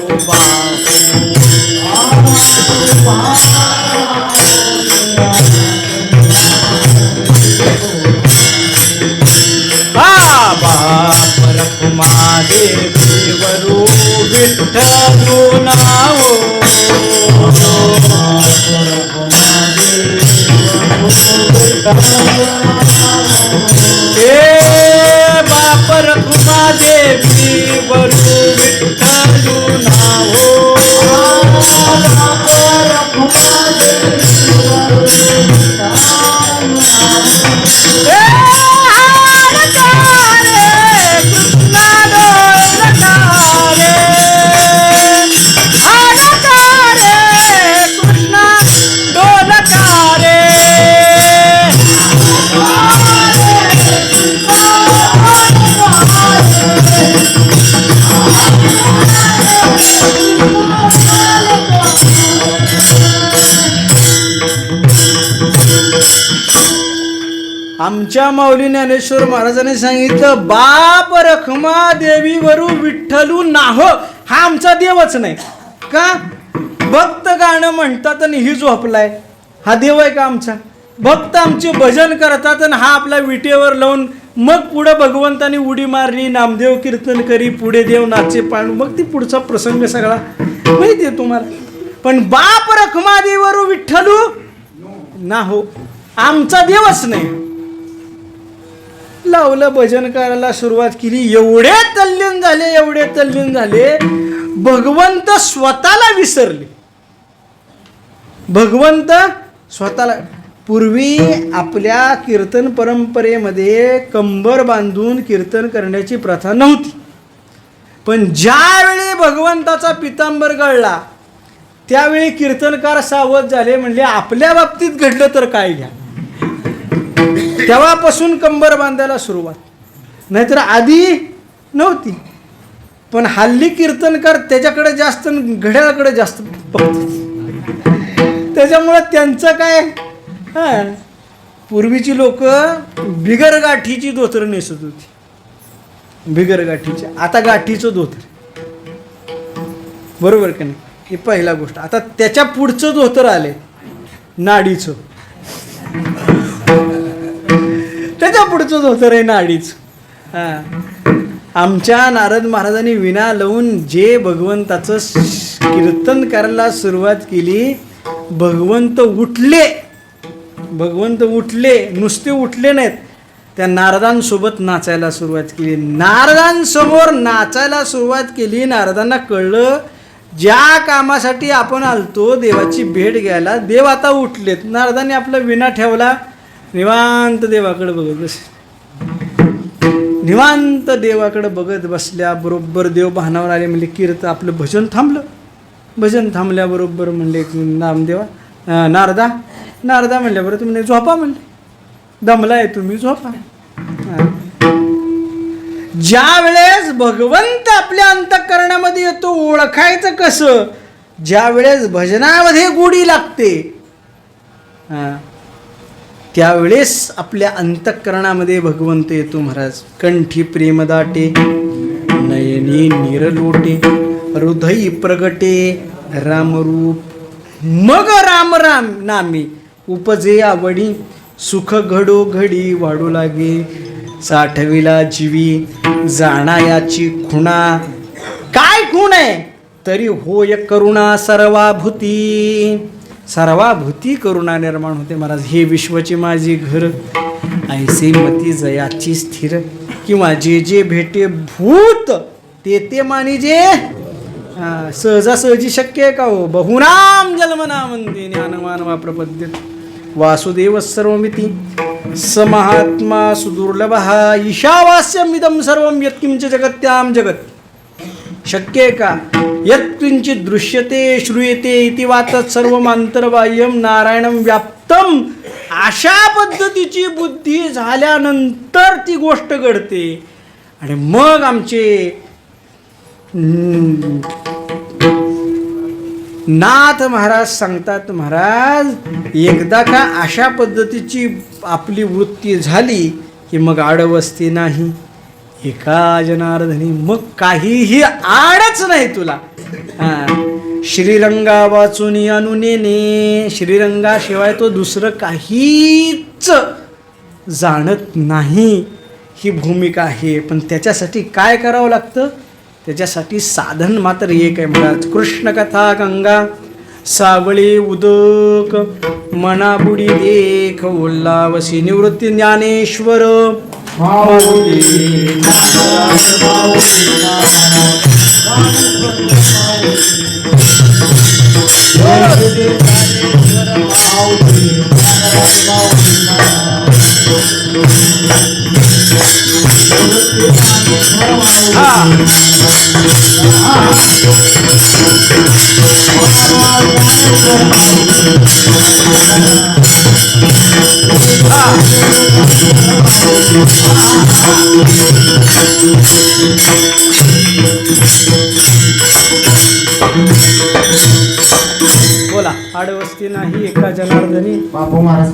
Speaker 1: देवीवरू विठ्ठलू नावो. बाप रखुमा देवीवरू विठ्ठलू नावो. आमच्या माऊली ज्ञानेश्वर महाराजांनी सांगितलं, बाप रखमा देवीवरू विठ्ठलू नाह. हा आमचा देवच नाही का? भक्त गाणं म्हणतात आणि ही झोपलाय, हा देव आहे का आमचा? भक्त आमचे भजन करतात आणि हा आपल्या विटेवर लावून मग पुढं भगवंतानी उडी मारली, नामदेव कीर्तन करी, पुढे देव नाचे पाळू, मग ती पुढचा प्रसंग सगळा माहिती आहे तुम्हाला. पण बाप रखमा देवीवरू विठ्ठलू नाहो, आमचा देवच नाही. लावलं, भजन करायला सुरुवात केली. एवढे तल्लीन झाले, एवढे तल्लीन झाले, भगवंत स्वतःला विसरले. भगवंत स्वतःला. पूर्वी आपल्या कीर्तन परंपरेमध्ये कंबर बांधून कीर्तन करण्याची प्रथा नव्हती. पण ज्यावेळी भगवंताचा पितांबर गळला त्यावेळी कीर्तनकार सावध झाले. म्हणजे आपल्या बाबतीत घडलं तर काय घ्या. तेव्हापासून कंबर बांधायला सुरुवात, नाहीतर आधी नव्हती. पण हल्ली कीर्तनकार त्याच्याकडे जास्त, घड्याळाकडे जास्त बघतात. त्याच्यामुळं त्यांचं काय, पूर्वीची लोक बिगर गाठीची धोतर नेसत होती, बिगर गाठीची. आता गाठीचं धोतर, बरोबर का नाही? ही पहिला गोष्ट. आता त्याच्या पुढचं धोतर आले नाडीचं, त्याच्या पुढचं धोतर आहे नाडीच. आमच्या नारद महाराजांनी विणा लावून जे भगवंताचं कीर्तन करायला सुरुवात केली, भगवंत उठले. भगवंत उठले, नुसते उठले नाहीत, त्या नारदांसोबत नाचायला सुरुवात केली. नारदांसमोर नाचायला सुरुवात केली. नारदांना कळलं ज्या कामासाठी आपण आलतो देवाची भेट घ्यायला, देव आता उठलेत. नारदांनी आपला विणा ठेवला, निवांत देवाकडे बघत बसले. निवांत देवाकडे बघत बसल्या बरोबर देव भानावर आले. म्हणजे कीर्तन आपलं भजन थांबलं. भजन थांबल्याबरोबर म्हणले नामदेवा, नारदा म्हणल्याबरोबर तुम्ही झोपा म्हणले, दमलाय तुम्ही झोपा. ज्या वेळेस भगवंत आपल्या अंतःकरणामध्ये येतो, ओळखायचं कसं? ज्या वेळेस भजनामध्ये गोडी लागते, त्यावेळेस आपल्या अंतःकरणामध्ये भगवंत येतो महाराज. कंठी प्रेम दाटे, नयनी निरलोटे, हृदयी प्रगटे रामरूप. मग राम राम नामी उपजे आवडी, सुख घडो घडी वाढू लागे. साठविला जीवी जाणा याची खुणा. काय खूण आहे? तरी होय करुणा सर्वाभूती. सर्वाभूती करुणा निर्माण होते महाराज. हे विश्वाची माझी घर, ऐसे मती जयाची स्थिर. किंवा जे जे भेटे भूत ते ते मानी जे सहजासहजी शक्य आहे का हो. बहुनाम जन्मनामंते ज्ञानमानवा प्रपद्यते वासुदेव सर्वमिती स महात्मा सुदुर्लभ ईशावास्यमिदं सर्वं यत्किंच जगत्याम जगत. शक्य आहे का. यत्किंचित दृश्यते श्रूयते इति वातत् सर्वं अंतर्बाह्यम नारायणं व्याप्तम. अशा पद्धतीची बुद्धी झाल्यानंतर ती गोष्ट घडते. आणि मग आमचे नाथ महाराज सांगतात, महाराज एकदा का अशा पद्धतीची आपली वृत्ती झाली की मग आडवस्ती नाही. एका जनार्दनी मग काहीही आडच नाही तुला. श्रीरंगा वाचून अनुनेने, श्रीरंगाशिवाय तो दुसरं काहीच जाणत नाही ही भूमिका आहे. पण त्याच्यासाठी काय करावं लागतं. त्याच्यासाठी साधन मात्र एक आहे महाराज. कृष्ण कथा गंगा सावळे उदक मनाबुडी देख उल्लावसी निवृत्ती ज्ञानेश्वर बोला. आडवस्ती नाही एका जनार्दनी.
Speaker 2: बापू महाराज